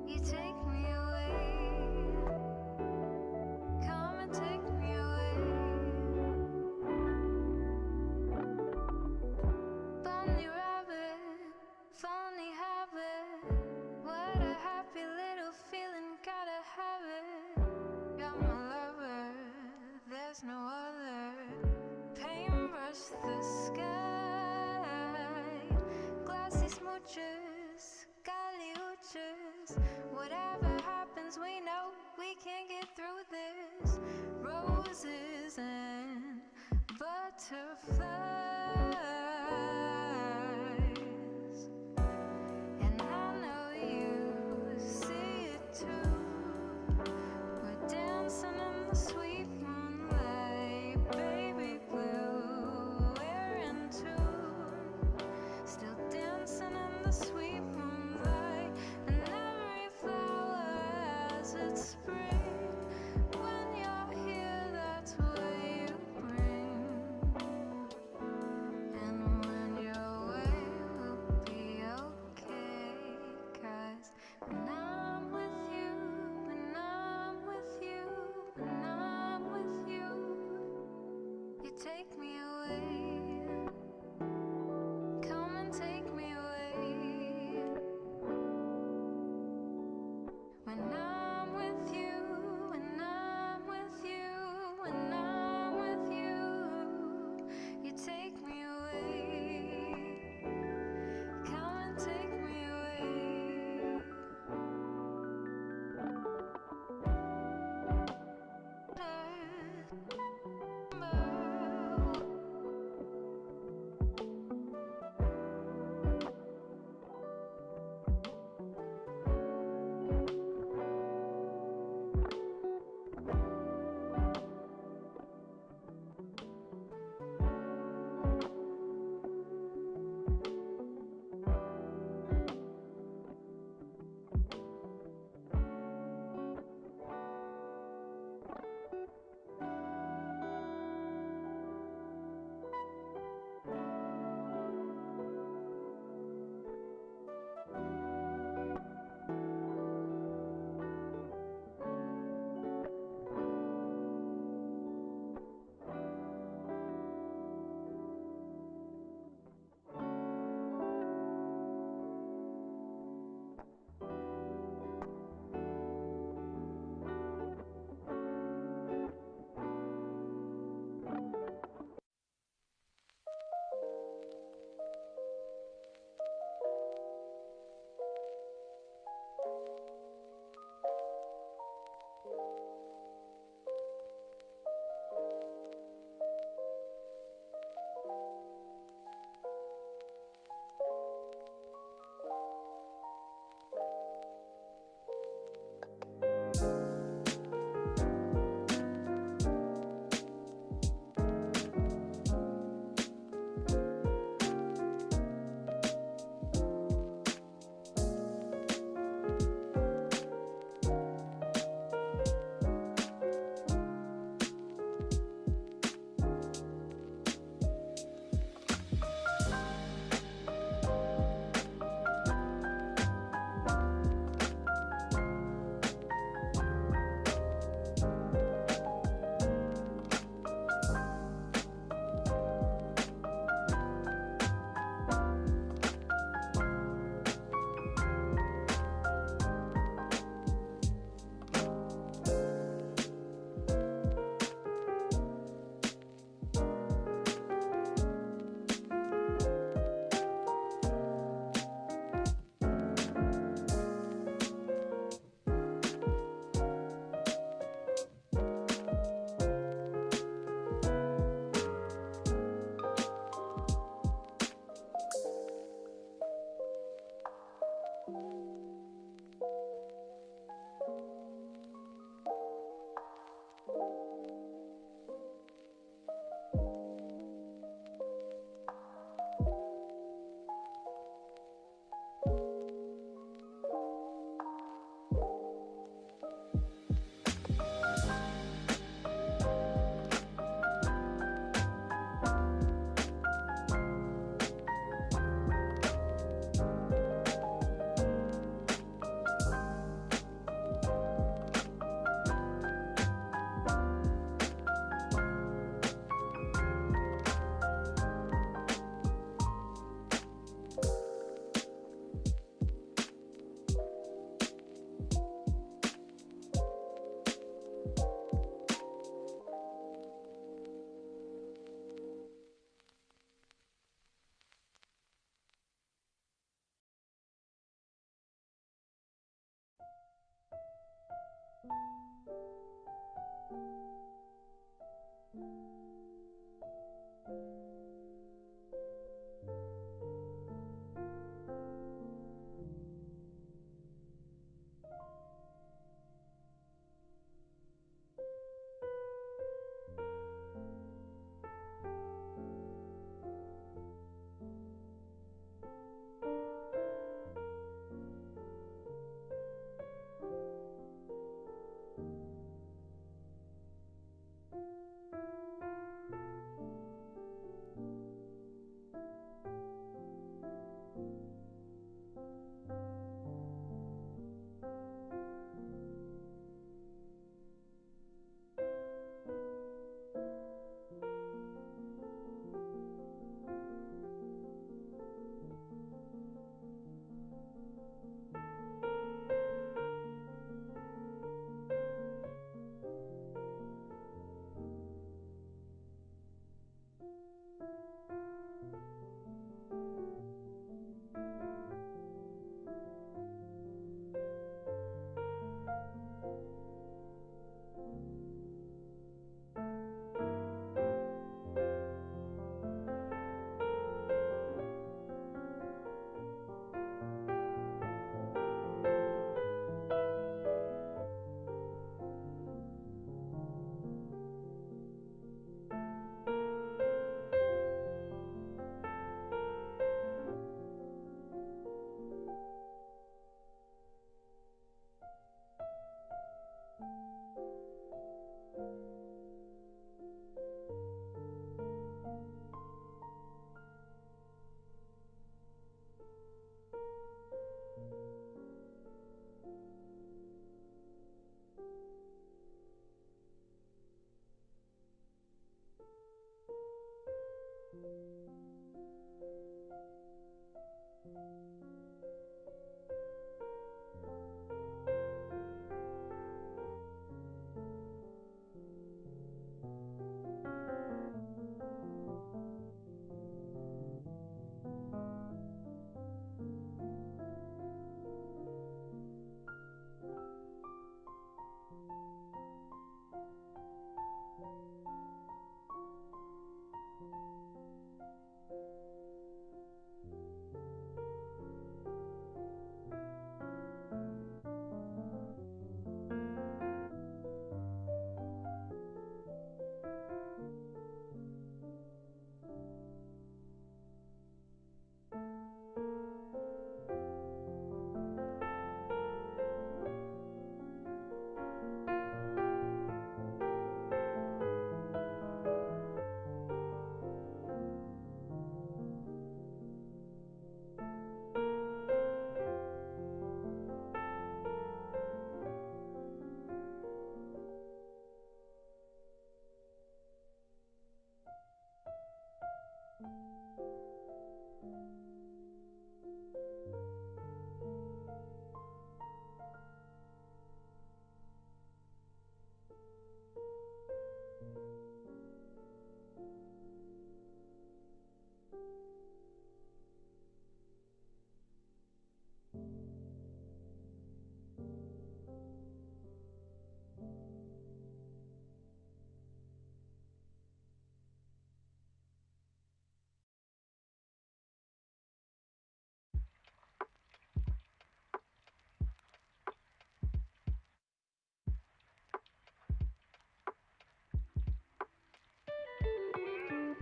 you take me away. Come and take me away. Bunny rabbit, funny habit. What a happy little feeling, gotta have it. You're my lover, there's no other. Paintbrush the sky, glassy smooches, galley-ooches. Whatever happens, we know we can get through this. Roses butterflies, and I know you see it too. We're dancing in the sweet moonlight, baby blue, we're in tune. Still dancing in the sweet moonlight, and every flower has its spring. When you're here, that's what you bring.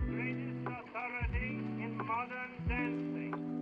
Greatest authority in modern dancing.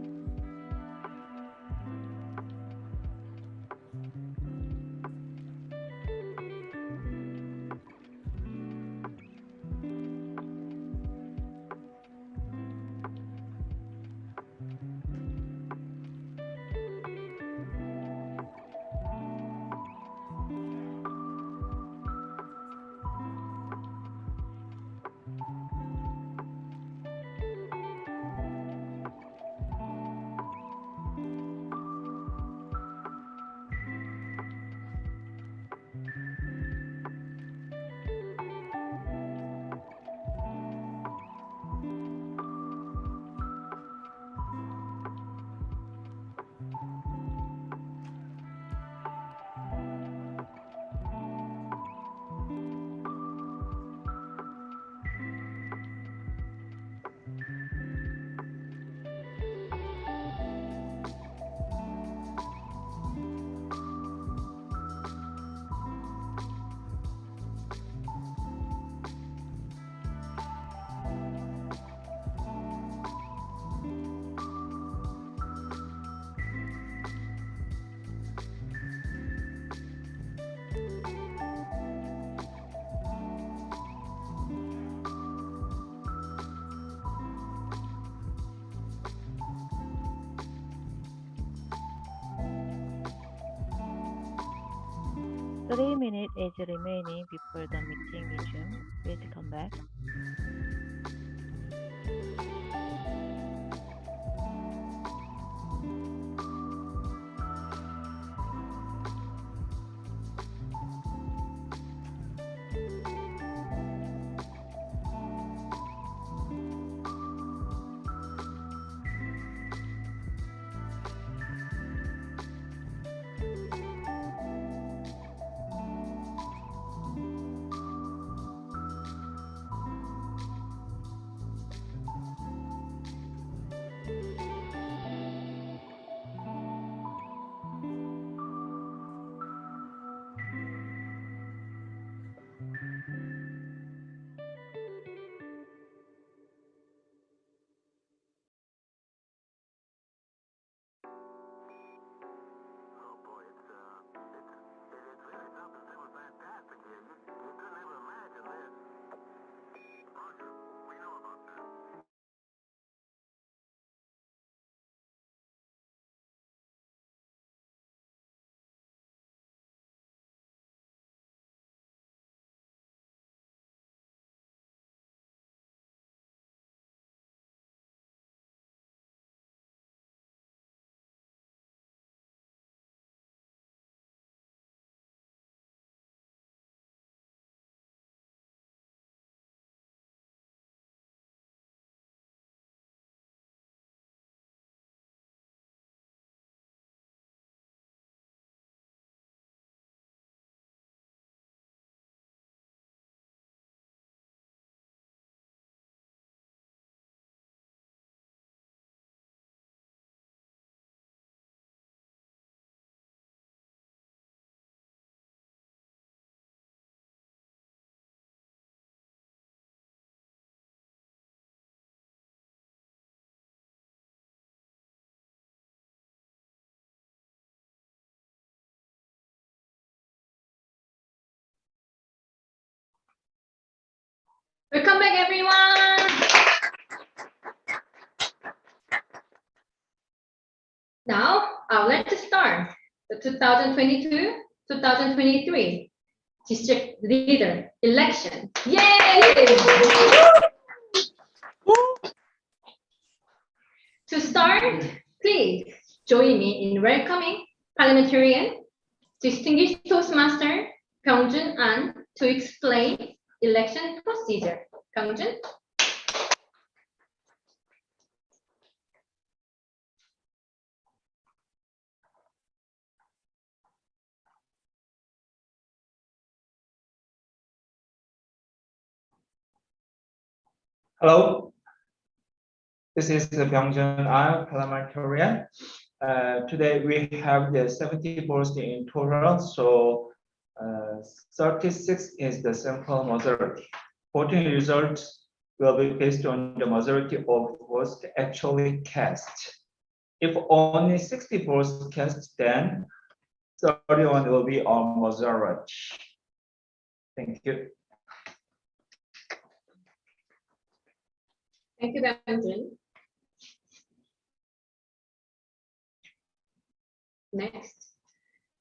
Three minutes is remaining before the meeting resumes. Please come back. Welcome back, everyone. Now, I would like to start the 2022-2023 district leader election. Yay! To start, please join me in welcoming parliamentarian, distinguished Toastmaster Kyung-jun An to explain election procedure. Kyung-jun. Hello, this is Byung-jun An, parliamentarian. Today we have the 70 votes in total, so 36 is the simple majority. Voting results will be based on the majority of votes actually cast. If only 60 votes cast, then 31 will be a majority. Thank you. Thank you, Kyung-jun. Next,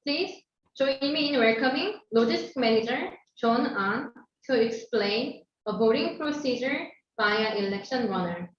please join me in welcoming Logistics Manager John An to explain a voting procedure via election runner.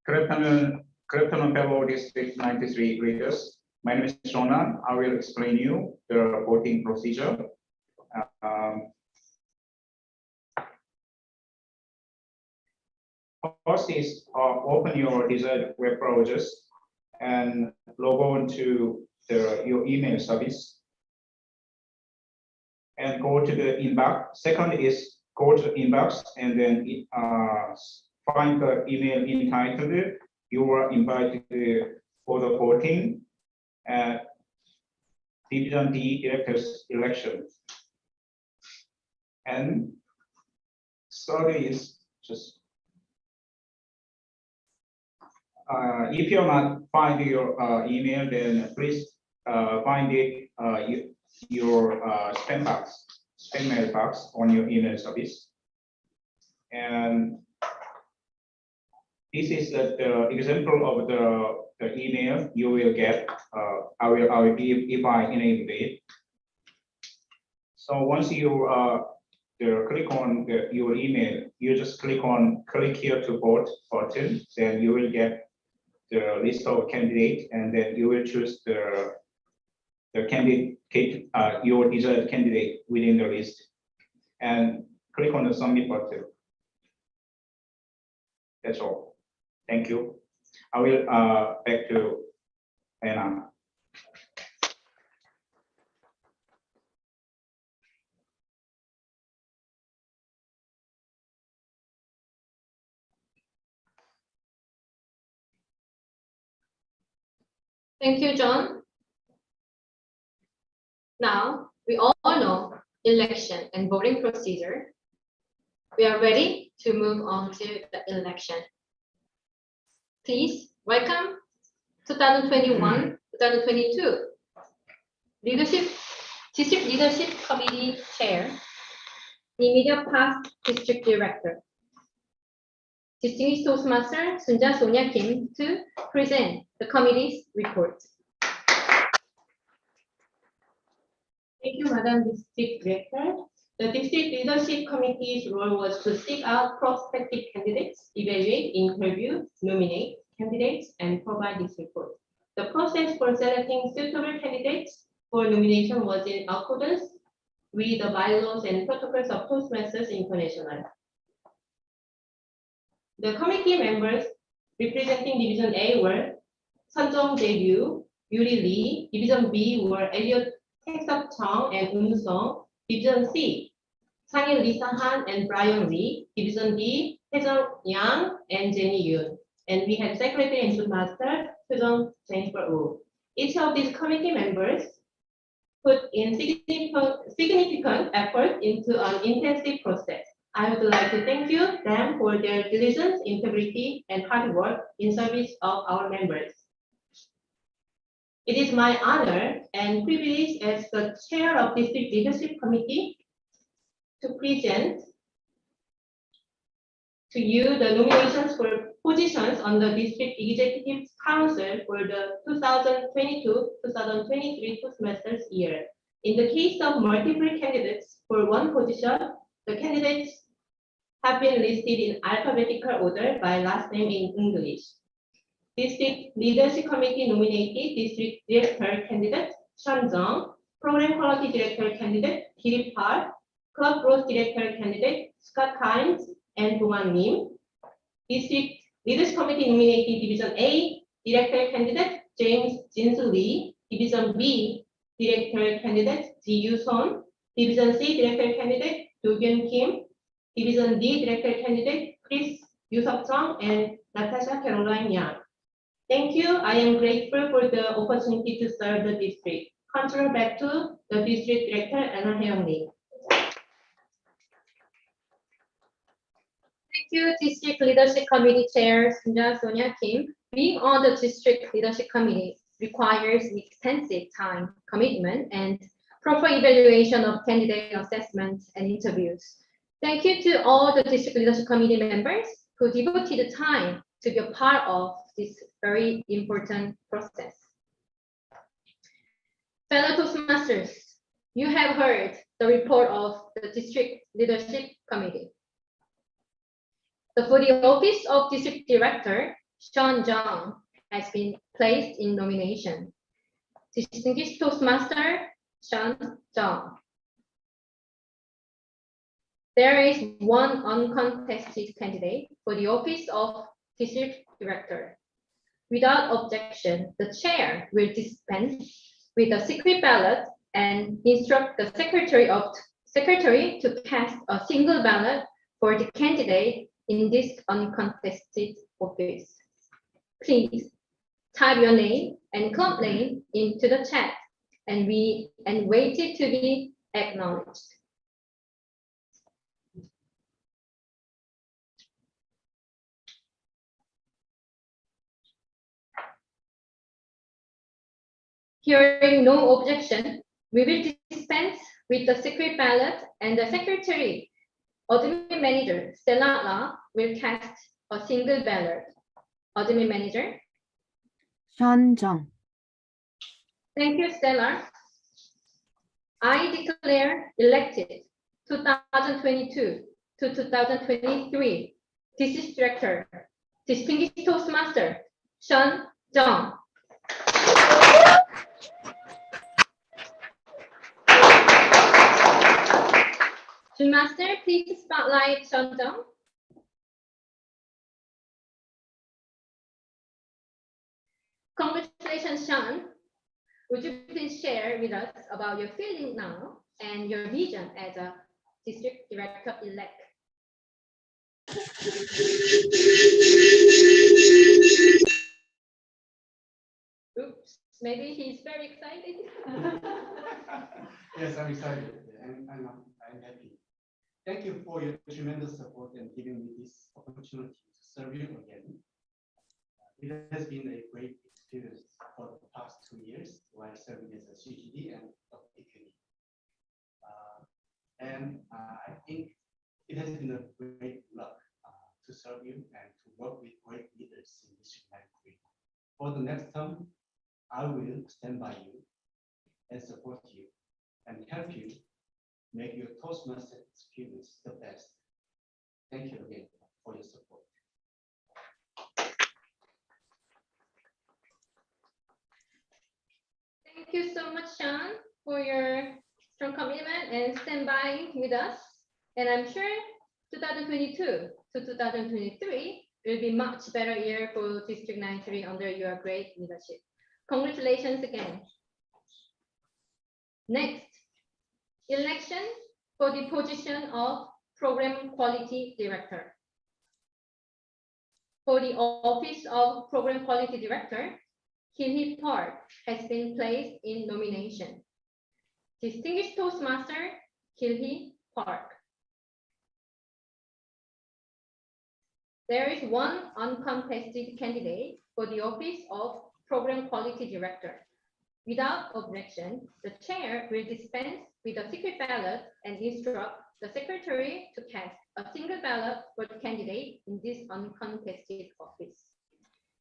Good afternoon, fellow District 93 readers. My name is Shonan. I will explain you the voting procedure. First is open your desired web browsers and log on to your email service and go to the inbox. Second is go to inbox and then find the email entitled "You are invited for the voting at Division D Directors Election." And third is just if you're not finding your email, then please find it your spam mail box on your email service. And this is the example of the email you will get. I will give if I enable it. So once you click on your email, you just click here to vote button. Then you will get the list of candidates, and then you will choose the candidate your desired candidate within the list, and click on the submit button. That's all. Thank you. I will back to Anna. Thank you, John. Now, we all know election and voting procedure. We are ready to move on to the election. Please welcome 2021-2022 District Leadership Committee Chair, Immediate Past District Director, Distinguished Toastmaster Sunja Sonia Kim to present the committee's report. Thank you, Madam District Director. The District Leadership Committee's role was to seek out prospective candidates, evaluate, interview, nominate, candidates and provide this report. The process for selecting suitable candidates for nomination was in accordance with the bylaws and protocols of Toastmasters International. The committee members representing Division A were Sunjong Jae-ryu, Yuri Lee. Division B were Elliot Tae-seok Chung and Eun Sung. Division C, Sang-il Lee Sang-han and Brian Lee. Division D, Haejung Yang and Jenny Yoon. And we had Secretary and Toastmaster, Sejong Jennifer Woo. Each of these committee members put in significant effort into an intensive process. I would like to thank them for their diligence, integrity, and hard work in service of our members. It is my honor and privilege as the chair of District Leadership Committee to present to you the nominations for positions on the District Executive Council for the 2022-2023 Toastmasters year. In the case of multiple candidates for one position, the candidates have been listed in alphabetical order by last name in English. District Leadership Committee nominated District Director candidate Sean Jung, Program Quality Director candidate Kirip Park, Club Growth Director candidate Scott Hines and Bong Lim. District Leadership Committee nominated Division A Director candidate James Jinsu Lee, Division B Director candidate Ji Yu Son, Division C Director candidate Do Hyun Kim, Division D Director candidate Chris Yusop Chung and Natasha Caroline Yang. Thank you. I am grateful for the opportunity to serve the district. Control back to the district director Anna Hyung Lee. Thank you, District Leadership Committee Chair Sunja Sonia Kim. Being on the District Leadership Committee requires extensive time, commitment, and proper evaluation of candidate assessments and interviews. Thank you to all the District Leadership Committee members who devoted the time to be a part of this very important process. Fellow Toastmasters, you have heard the report of the District Leadership Committee. For the office of District Director, Sean Jung has been placed in nomination. Distinguished Toastmaster, Sean Jung. There is one uncontested candidate for the office of District Director. Without objection, the chair will dispense with a secret ballot and instruct the secretary to cast a single ballot for the candidate in this uncontested office. Please type your name and club name into the chat and wait it to be acknowledged. Hearing no objection, we will dispense with the secret ballot and the secretary, Admin Manager Stella La, will cast a single ballot. Admin Manager. Sean Jung. Thank you, Stella. I declare elected 2022 to 2023 District Director, Distinguished Toastmaster, Sean Jung. Master, please spotlight Sean Jung. Congratulations, Sean. Would you please share with us about your feeling now and your vision as a district director-elect? Oops, maybe he's very excited. Yes, I'm excited. I'm happy. Thank you for your tremendous support and giving me this opportunity to serve you again. It has been a great experience for the past 2 years while serving as a CGD and PQD. And I think it has been a great luck to serve you and to work with great leaders in District 93. For the next term, I will stand by you and support you and help you make your Toastmaster experience the best. Thank you again for your support. much, Sean, for your strong commitment and stand by with us. And I'm sure 2022 to 2023 will be much better year for District 93 under your great leadership. Congratulations again. Next, election for the position of Program Quality Director. For the office of Program Quality Director, Kilhee Park has been placed in nomination. Distinguished Toastmaster, Kilhee Park. There is one uncontested candidate for the office of Program Quality Director. Without objection, the chair will dispense with a secret ballot and instruct the secretary to cast a single ballot for the candidate in this uncontested office.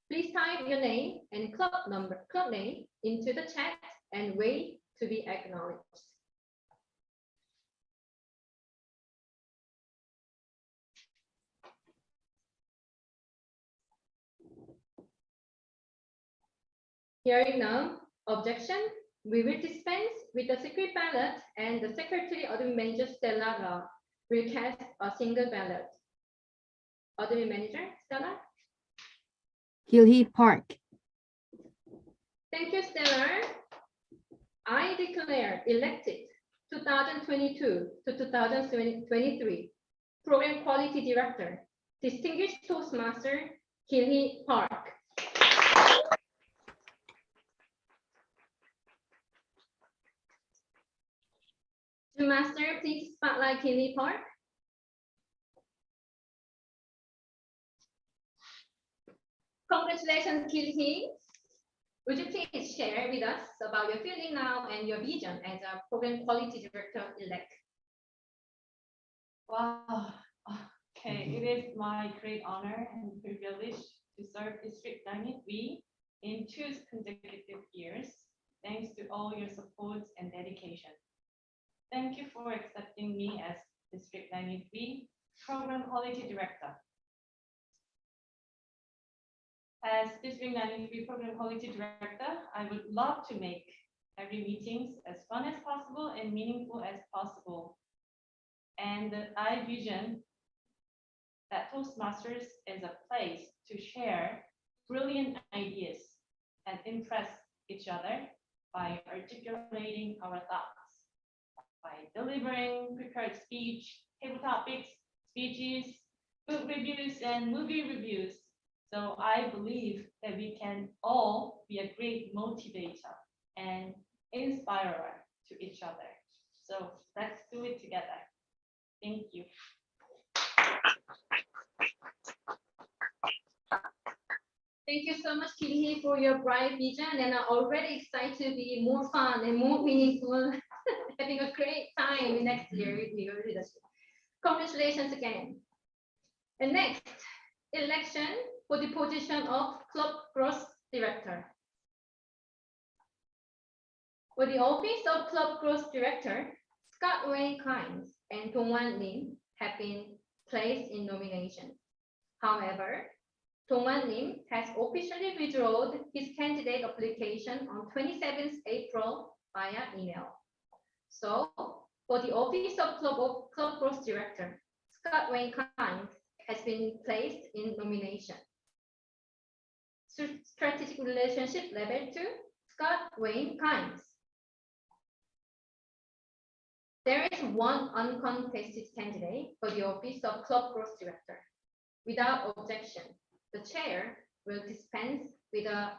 Please type your name and club name into the chat and wait to be acknowledged. Hearing no objection, we will dispense with the secret ballot and the Secretary Admin Manager Stella Ra will cast a single ballot. Admin Manager Stella? Kilhee Park. Thank you, Stella. I declare elected 2022 to 2023 Program Quality Director, Distinguished Toastmaster, Kilhee Park. Master, please spotlight Kilhee Park. Congratulations, Kilhee. Would you please share with us about your feeling now and your vision as a Program Quality Director-elect? Wow. Okay, it is my great honor and privilege to serve District 93 in 2 consecutive years, thanks to all your support and dedication. Thank you for accepting me as District 93 Program Quality Director. As District 93 Program Quality Director, I would love to make every meetings as fun as possible and meaningful as possible. And I vision that Toastmasters is a place to share brilliant ideas and impress each other by articulating our thoughts, by delivering prepared speech, table topics, speeches, book reviews, and movie reviews. So I believe that we can all be a great motivator and inspirer to each other. So let's do it together. Thank you. Thank you so much, Kilhee, for your bright vision, and I'm already excited to be more fun and more meaningful, having a great time next year with your leadership. Congratulations again. And next, election for the position of Club Growth Director. For the office of Club Growth Director, Scott Wayne Kynes and Dongwan Lim have been placed in nomination. However, Dongwan Lim has officially withdrawn his candidate application on 27th April via email. So, for the office of Club Growth Director, Scott Wayne Kynes has been placed in nomination. Strategic Relationship Level 2, Scott Wayne Kynes. There is one uncontested candidate for the office of Club Growth Director. Without objection, the chair will dispense with a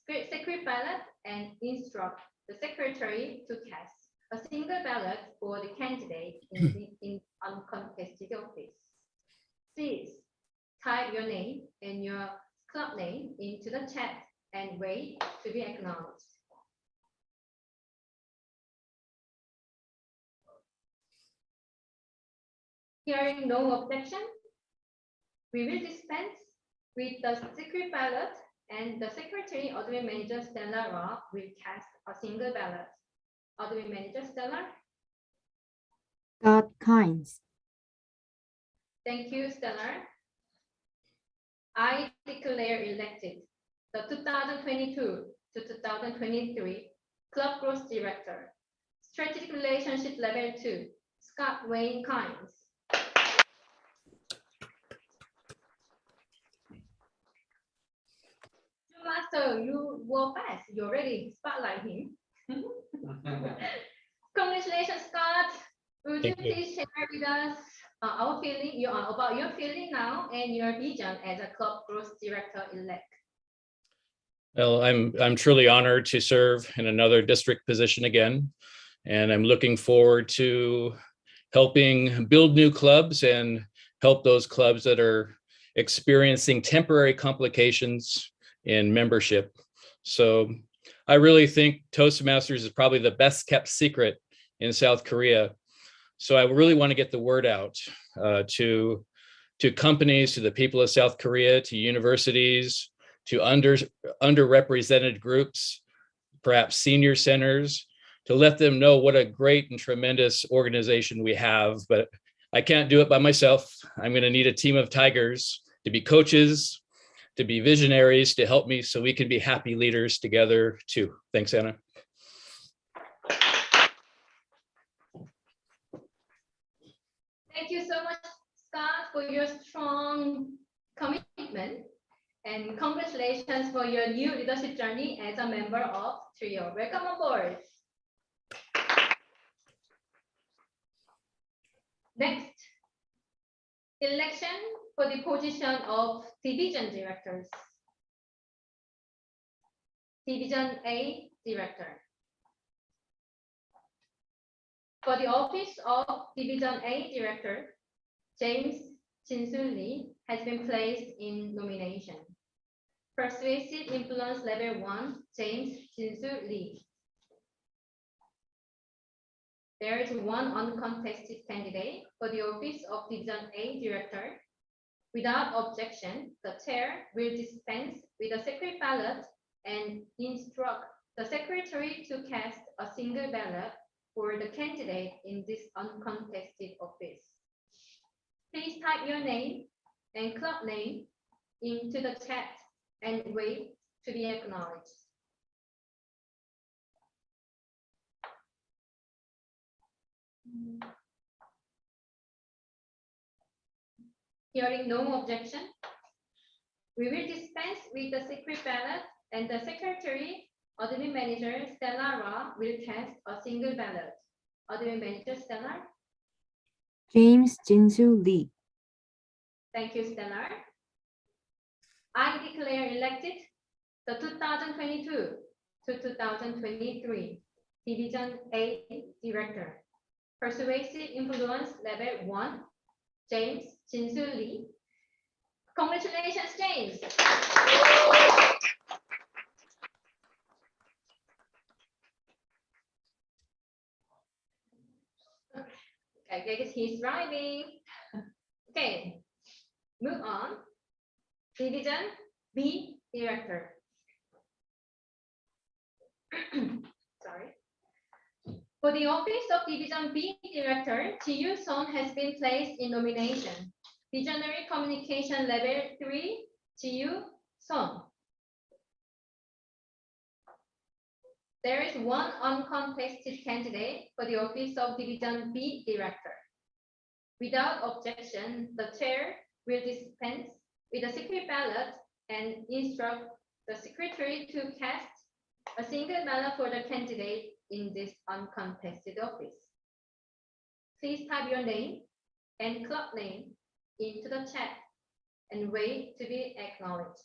secret ballot and instruct the secretary to cast a single ballot for the candidate in uncontested office. Please type your name and your club name into the chat and wait to be acknowledged. Hearing no objection, we will dispense with the secret ballot and the Secretary Admin Manager Stella Ra will cast a single ballot. Admin Manager Stella. Scott Kynes. Thank you, Stella. I declare elected the 2022 to 2023 Club Growth Director. Strategic Relationship Level 2, Scott Wayne Kynes. Master, you were fast. You already spotlight him. Congratulations, Scott. Would you Thank you. please share with us our feeling, about your feeling now and your vision as a Club Growth Director elect? Well, I'm truly honored to serve in another district position again, and I'm looking forward to helping build new clubs and help those clubs that are experiencing temporary complications in membership. So I really think Toastmasters is probably the best kept secret in South Korea. So I really want to get the word out to companies, to the people of South Korea, to universities, to underrepresented groups, perhaps senior centers, to let them know what a great and tremendous organization we have. But I can't do it by myself. I'm going to need a team of tigers to be coaches, to be visionaries, to help me so we can be happy leaders together too. Thanks, Anna. Thank you so much, Scott, for your strong commitment. And congratulations for your new leadership journey as a member of TRIO. Welcome on board. Next, election for the position of Division Directors. Division A Director. For the office of Division A Director, James Jin-Soo Lee has been placed in nomination. Persuasive Influence Level 1, James Jin-Soo Lee. There is one uncontested candidate for the office of Division A Director. Without objection, the chair will dispense with a secret ballot and instruct the secretary to cast a single ballot for the candidate in this uncontested office. Please type your name and club name into the chat and wait to be acknowledged. Hearing no objection, we will dispense with the secret ballot and the secretary, admin manager Stella Ra, will cast a single ballot. Admin manager Stella. James Jin-Soo Lee. Thank you, Stella. I declare elected the 2022 to 2023 Division A Director. Persuasive Influence Level 1, James Jin-Soo Lee. Congratulations, James. Okay, I guess he's driving. Okay, move on. Division B Director. Sorry. For the office of Division B Director, Ji-Yu Son has been placed in nomination. Visionary Communication Level 3, Ji-Yu Son. There is one uncontested candidate for the office of Division B Director. Without objection, the chair will dispense with a secret ballot and instruct the secretary to cast a single ballot for the candidate in this uncontested office. Please type your name and club name into the chat and wait to be acknowledged.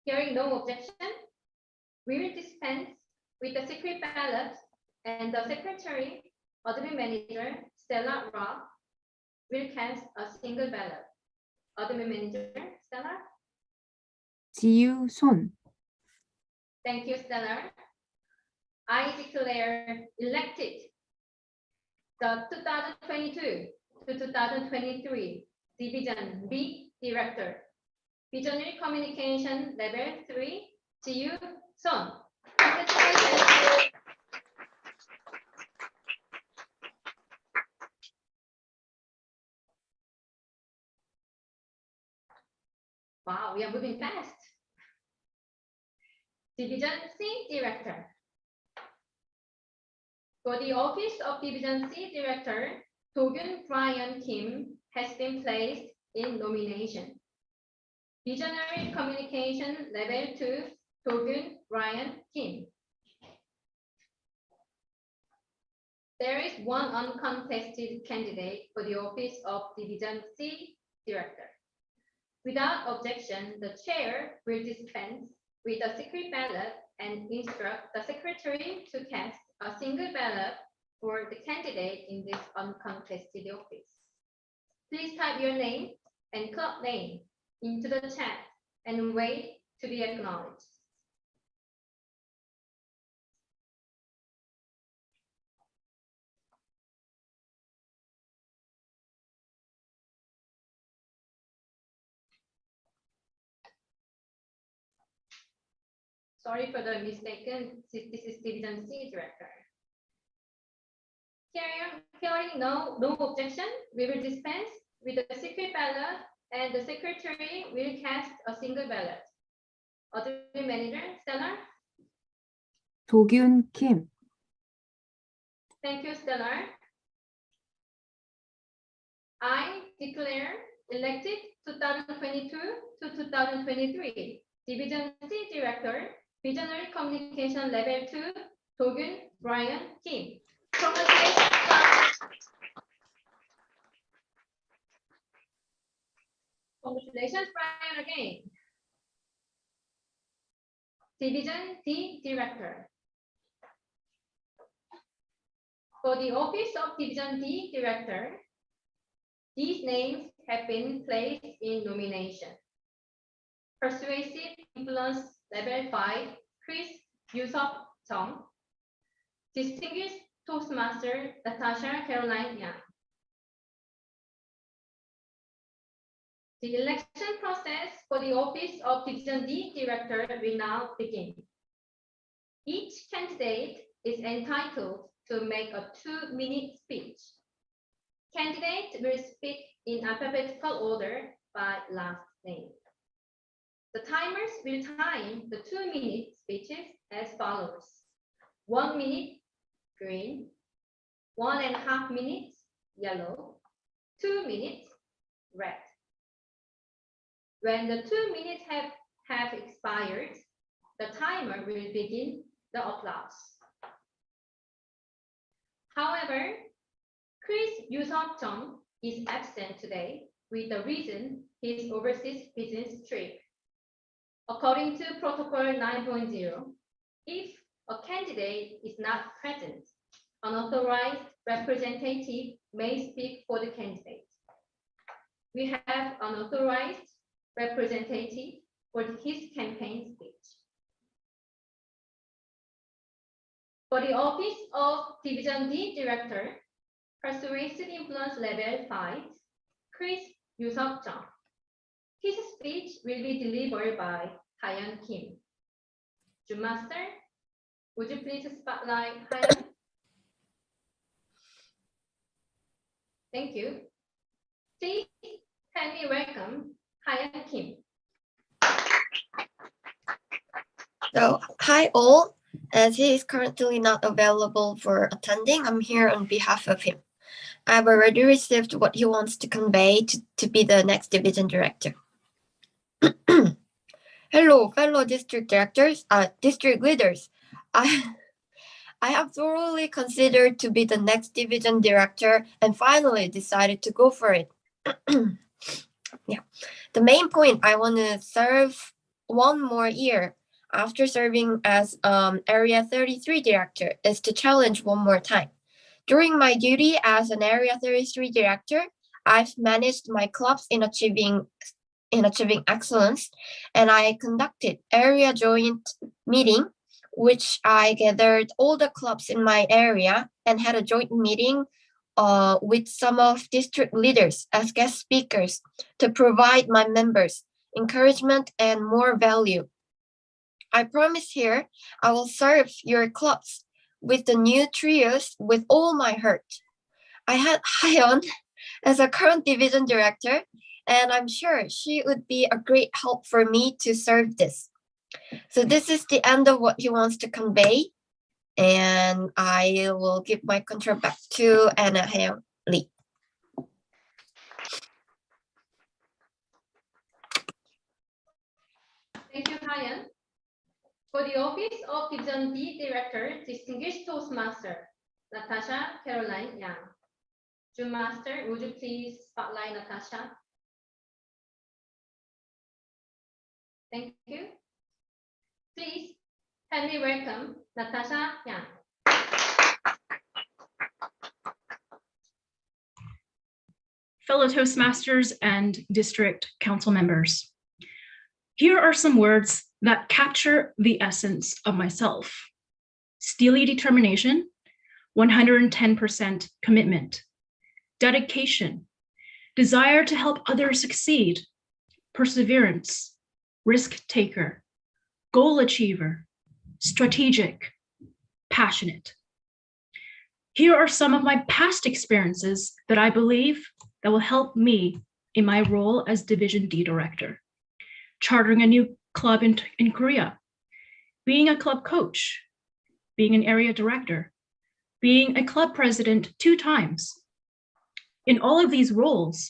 Hearing no objection, we will dispense with the secret ballot and the secretary, admin manager Stella Ra, will cast a single ballot. Admin manager Stella. Ji-Yu Son. Thank you, Stella. I declare elected the 2022 to 2023 Division B Director. Visionary Communication Level 3, Ji-Yu Son. Congratulations. Wow, we are moving fast. Division C Director. For the office of Division C Director, Do-Gyun Brian Kim has been placed in nomination. Visionary Communication Level 2, Do-Gyun Brian Kim. There is one uncontested candidate for the office of Division C Director. Without objection, the chair will dispense with a secret ballot and instruct the secretary to cast a single ballot for the candidate in this uncontested office. Please type your name and club name into the chat and wait to be acknowledged. Sorry for the mistaken. This is Division C Director. Hearing no objection, we will dispense with the secret ballot and the secretary will cast a single ballot. Other manager, Stellar. Do-Gyun Kim. Thank you, Stellar. I declare elected 2022 to 2023 Division C Director, Visionary Communication Level 2, Do-Gyun Brian Kim. Congratulations, Brian, again. Division D Director. For the office of Division D Director, these names have been placed in nomination. Persuasive Influence Level 5, Chris Yusop Chung. Distinguished Toastmaster Natasha Caroline Yang. The election process for the office of Division D Director will now begin. Each candidate is entitled to make a 2-minute speech. Candidate will speak in alphabetical order by last name. The timers will time the 2-minute speeches as follows. 1 minute, green. 1.5 minutes, yellow. 2 minutes, red. When the 2 minutes have expired, the timer will begin the applause. However, Chris Yusop Chung is absent today with the reason his overseas business trip. According to Protocol 9.0, if a candidate is not present, an authorized representative may speak for the candidate. We have an authorized representative for his campaign speech. For the office of Division D Director, Persuasive Influence Level 5, Chris Yusop Chung. His speech will be delivered by Hayan Kim. June Master, would you please spotlight Hayan? Thank you. Please help me welcome Hayan Kim. So, hi all. As he is currently not available for attending, I'm here on behalf of him. I've already received what he wants to convey to be the next division director. Hello, fellow district directors, district leaders. I have thoroughly considered to be the next division director and finally decided to go for it. Yeah. The main point, I want to serve 1 more year after serving as Area 33 director is to challenge 1 more time. During my duty as an Area 33 director, I've managed my clubs in achieving excellence, and I conducted area joint meeting, which I gathered all the clubs in my area and had a joint meeting with some of district leaders as guest speakers to provide my members encouragement and more value. I promise here I will serve your clubs with the new trios with all my heart. I had Hayon as a current division director and I'm sure she would be a great help for me to serve this. So this is the end of what he wants to convey, and I will give my control back to Anna Hae Lee. Thank you, Hyan. For the Office of Division D Director, Distinguished Toastmaster, Natasha Caroline Yang. June Master, would you please spotlight Natasha? Thank you. Please help me welcome Natasha Yang. Fellow Toastmasters and District Council members, here are some words that capture the essence of myself. Steely determination, 110% commitment, dedication, desire to help others succeed, perseverance, risk taker, goal achiever, strategic, passionate. Here are some of my past experiences that I believe that will help me in my role as Division D Director. Chartering a new club in Korea, being a club coach, being an area director, being a club president 2 times. In all of these roles,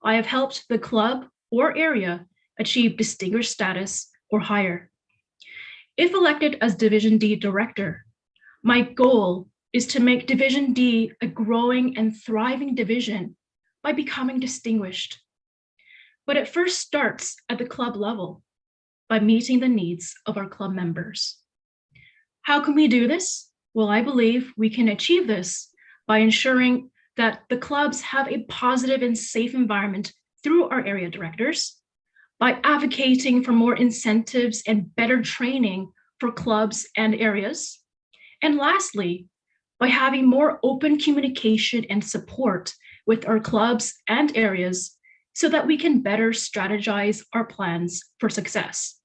I have helped the club or area achieve distinguished status or higher. If elected as Division D Director, my goal is to make Division D a growing and thriving division by becoming distinguished. But it first starts at the club level by meeting the needs of our club members. How can we do this? Well, I believe we can achieve this by ensuring that the clubs have a positive and safe environment through our area directors, by advocating for more incentives and better training for clubs and areas, and lastly, by having more open communication and support with our clubs and areas so that we can better strategize our plans for success.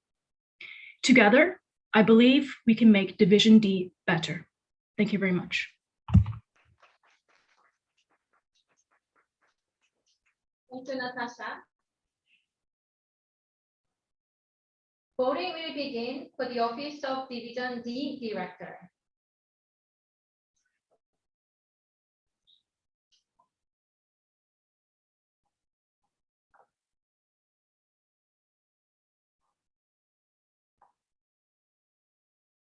Together, I believe we can make Division D better. Thank you very much. Thank you, Natasha. Voting will begin for the Office of Division D Director.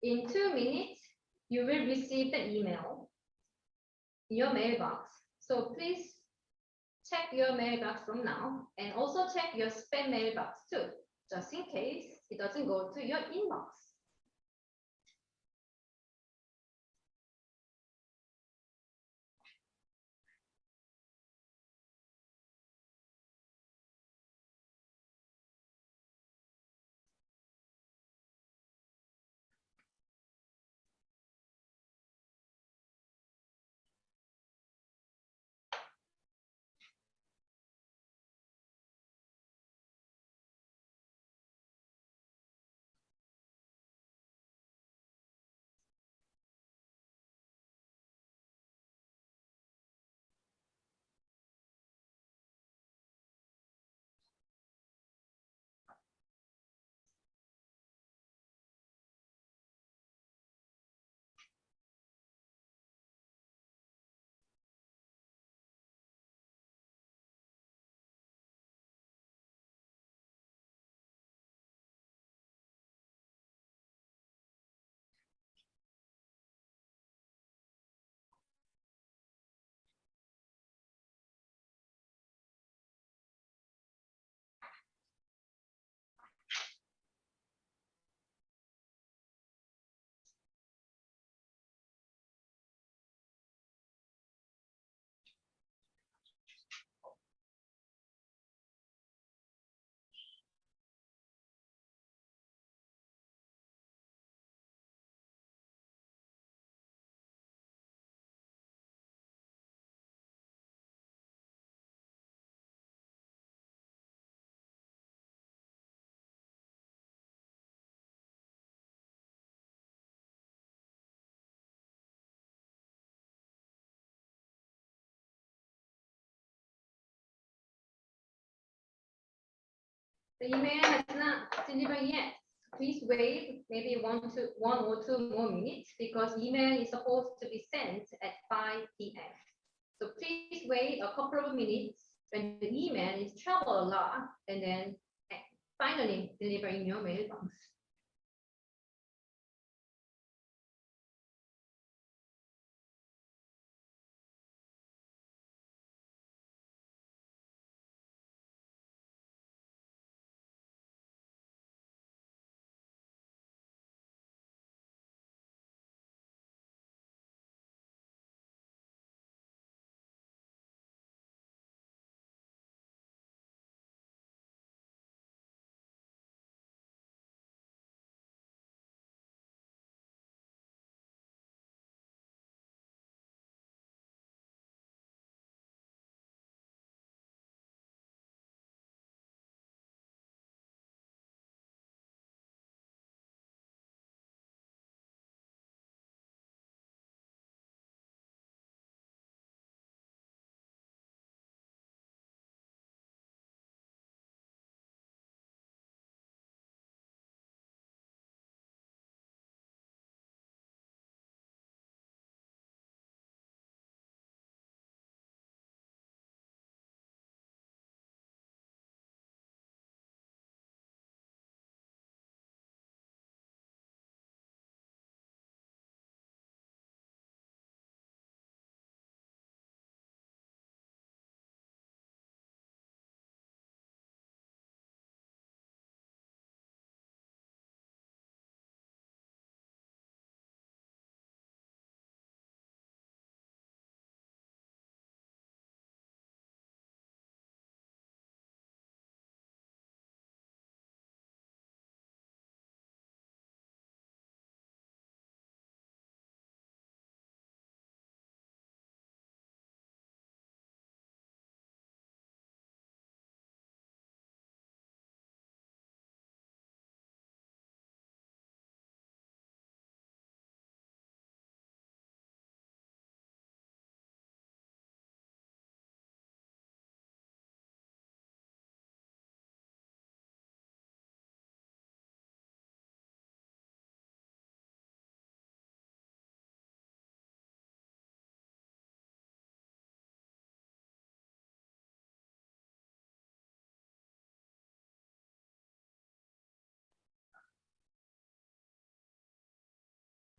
In 2 minutes, you will receive the email in your mailbox. So please check your mailbox from now and also check your spam mailbox too, just in case it doesn't go to your inbox. The email has not delivered yet. Please wait maybe 1 or 2 more minutes because email is supposed to be sent at 5 p.m. So please wait a couple of minutes when the email is travel a lot and then finally deliver in your mailbox.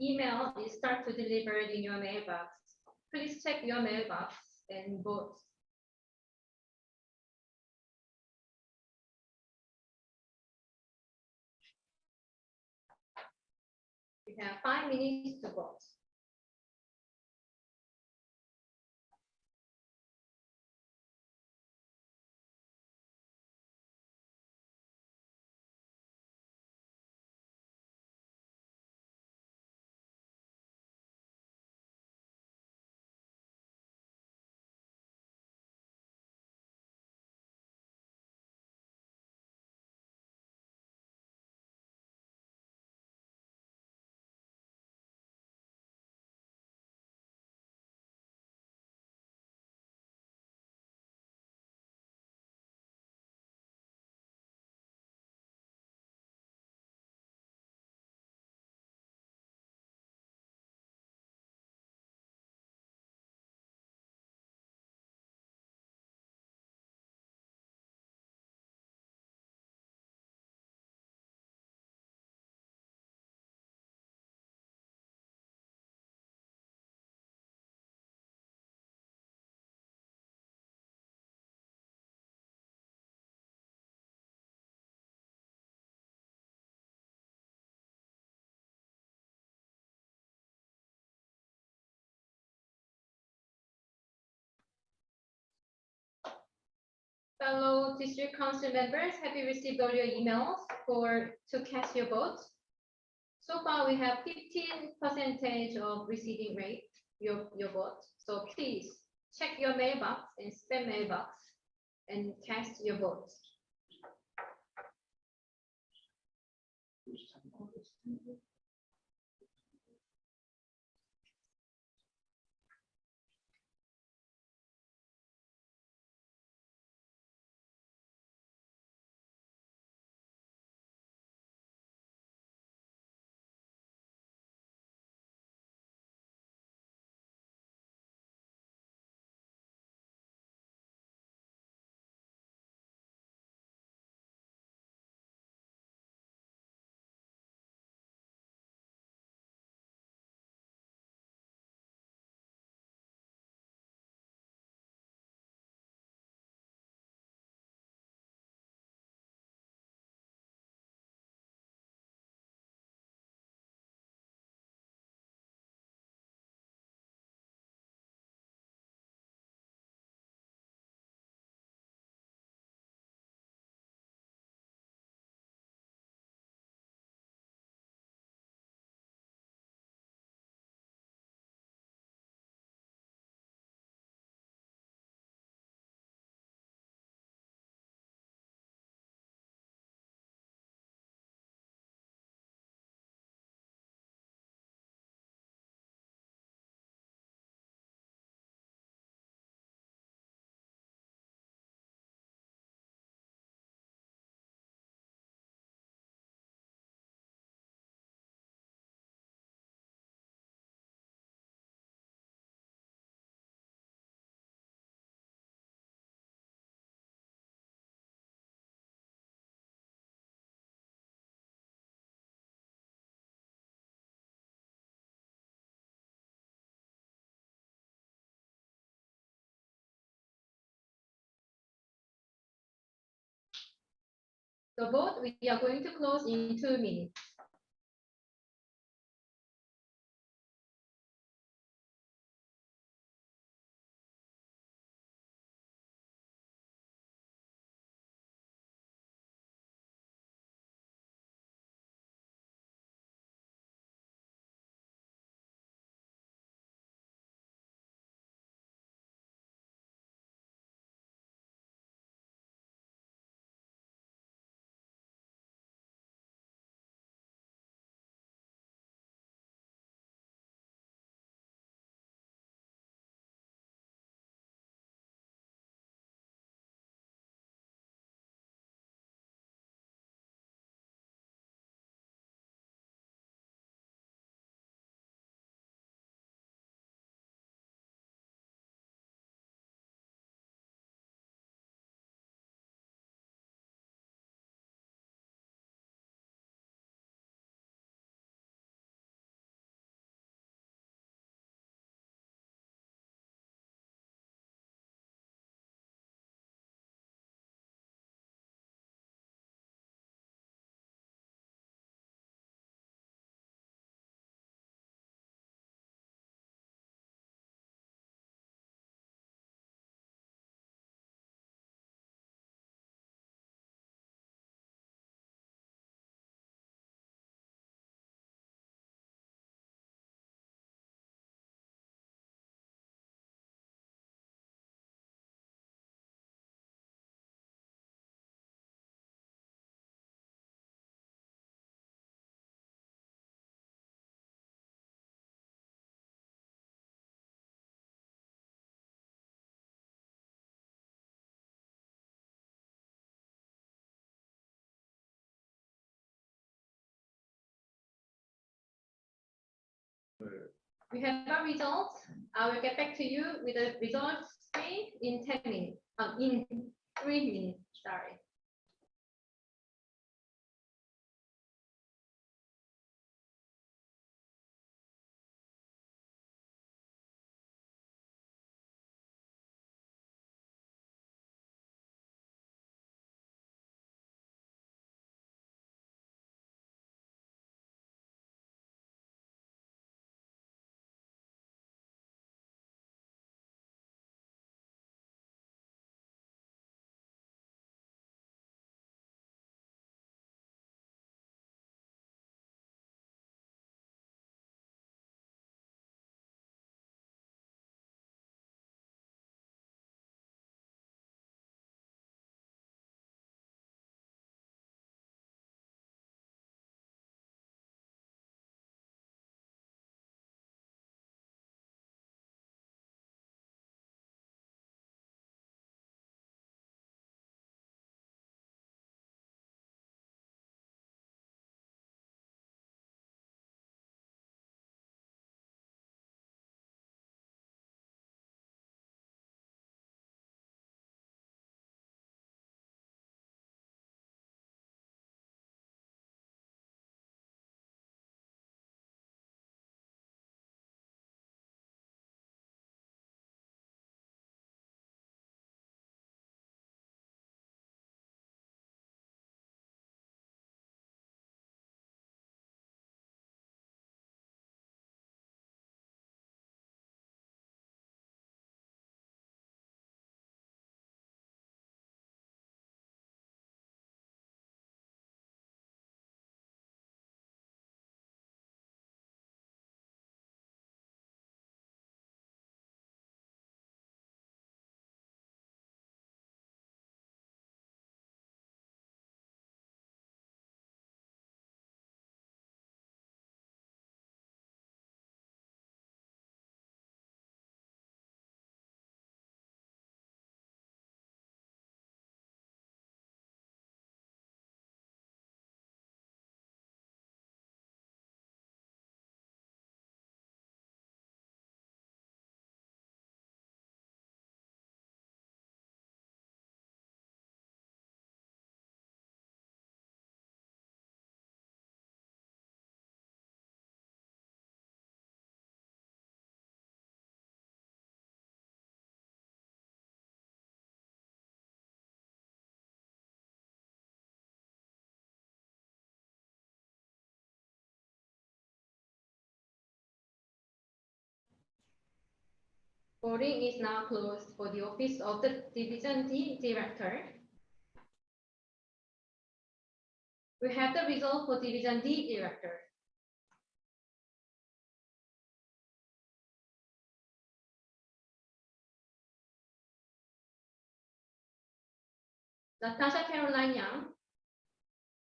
Email is start to deliver in your mailbox. Please check your mailbox and vote. You have 5 minutes to vote. Fellow district council members, have you received all your emails to cast your votes? So far, we have 15% of receiving rate, your vote. So please check your mailbox and spam mailbox and cast your votes. The vote we are going to close in 2 minutes. We have our results. I will get back to you with the results screen in 10 minutes, in 3 minutes, sorry. Voting is now closed for the office of the Division D Director. We have the result for Division D Director. Natasha Caroline Young,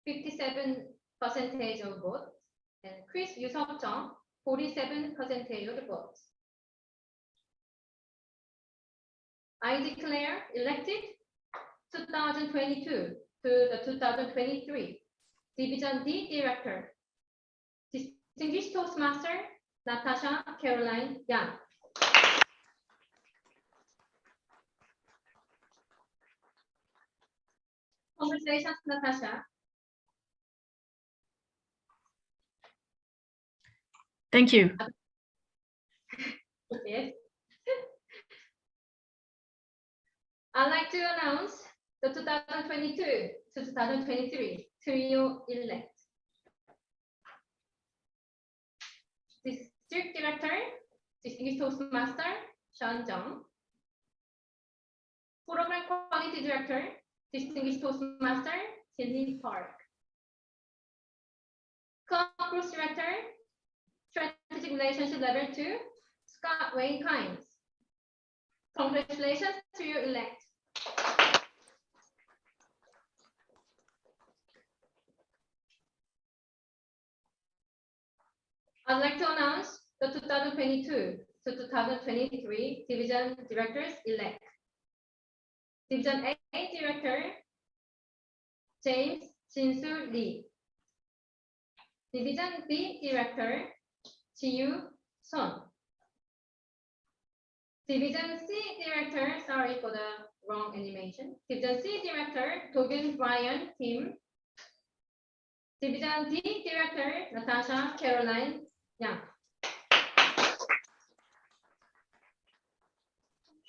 57% of votes, and Chris Yusop Jung, 47% of the votes. I declare elected 2022 to the 2023 Division D Director, Distinguished Toastmaster Natasha Caroline Young. Congratulations, Natasha. Thank you. Yes. I'd like to announce the 2022 to 2023 trio elect. District Director, Distinguished Toastmaster, Sean Jung. Program Quality Director, Distinguished Toastmaster, Cindy Park. Club Group Director, Strategic Relationship Level 2, Scott Wayne Kynes. Congratulations to your elect. I'd like to announce the 2022 to 2023 Division Directors elect. Division A Director, James Jinsu Lee. Division B Director, Jiyu Son. Division C Director, sorry for the wrong animation. Division C Director, Dogen Brian Kim. Division D Director, Natasha Caroline Young.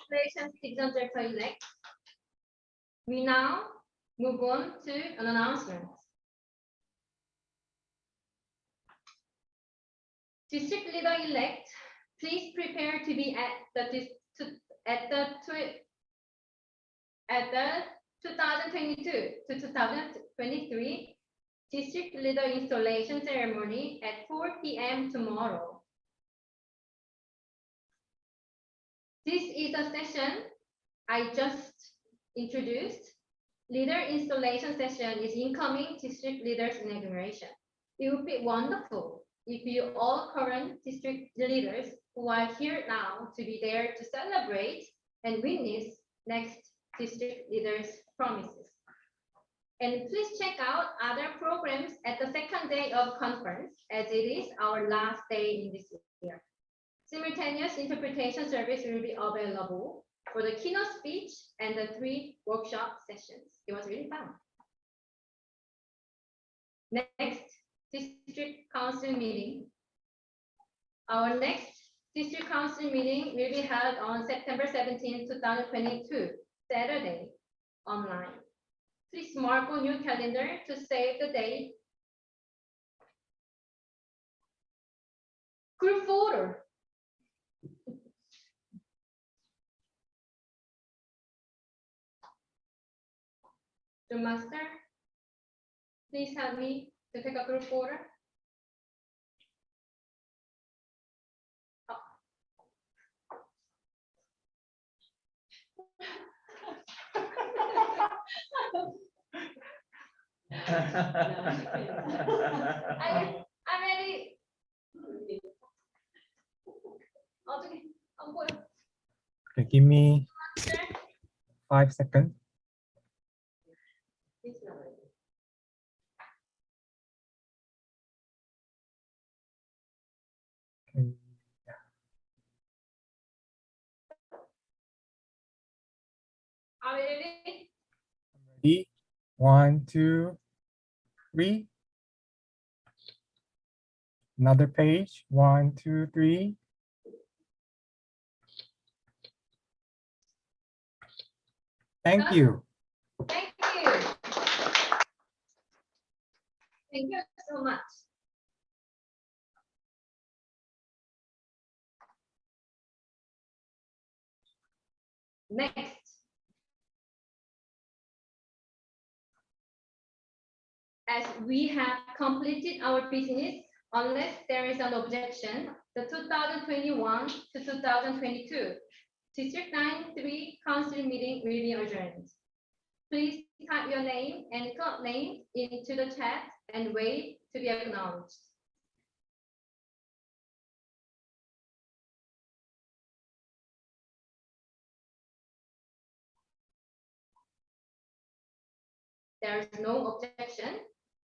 Congratulations, Division Director-elect. We now move on to an announcement. District Leader-elect, please prepare to be at the 2022 to 2023 District Leader Installation Ceremony at 4 p.m. tomorrow. This is a session I just introduced. Leader installation session is incoming district leaders inauguration. It would be wonderful if you all current district leaders who are here now to be there to celebrate and witness next district leaders' promises. And please check out other programs at the second day of conference, as it is our last day in this year. Simultaneous interpretation service will be available for the keynote speech and the 3 workshop sessions. It was really fun. Next, district council meeting. Our next district council meeting will be held on September 17, 2022, Saturday, online. Please mark on your calendar to save the date. Group photo. The master, please help me to take a group photo. I'm ready. 어떻게 안 보여? Okay, give me 5 seconds. Okay. Are we ready? Ready? 1, 2, 3. Another page. 1, 2, 3. Thank you. Thank you. Thank you so much. Next, as we have completed our business, unless there is an objection, the 2021 to 2022 District 93 Council meeting will be adjourned. Please type your name and club name into the chat and wait to be acknowledged. There is no objection.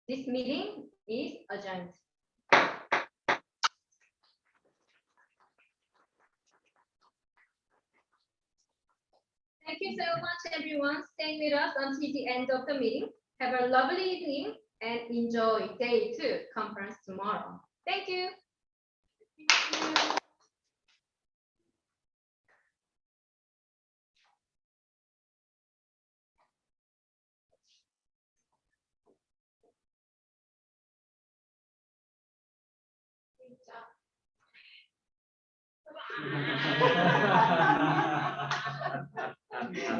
This meeting is adjourned. Thank you so much, everyone, staying with us until the end of the meeting. Have a lovely evening and enjoy day 2 conference tomorrow. Thank you.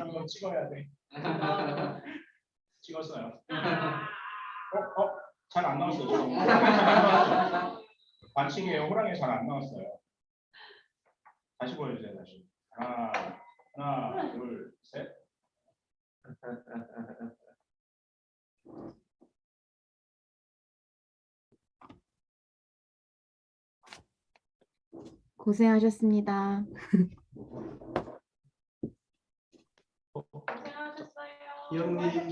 이거 찍어야 돼. 찍었어요. 잘 안 나왔어요. 반칙이에요. 호랑이 잘 안 나왔어요. 다시 보여주세요. 다시. 하나, 둘, 셋. 고생하셨습니다. 기영님,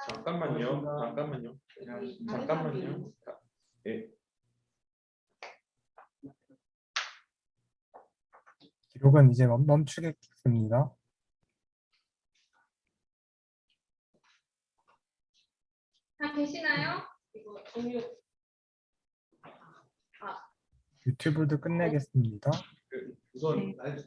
잠깐만요. 예. 기록은 이제 멈추겠습니다. 다 계시나요? 이거 종료. 유튜브도 끝내겠습니다. 우선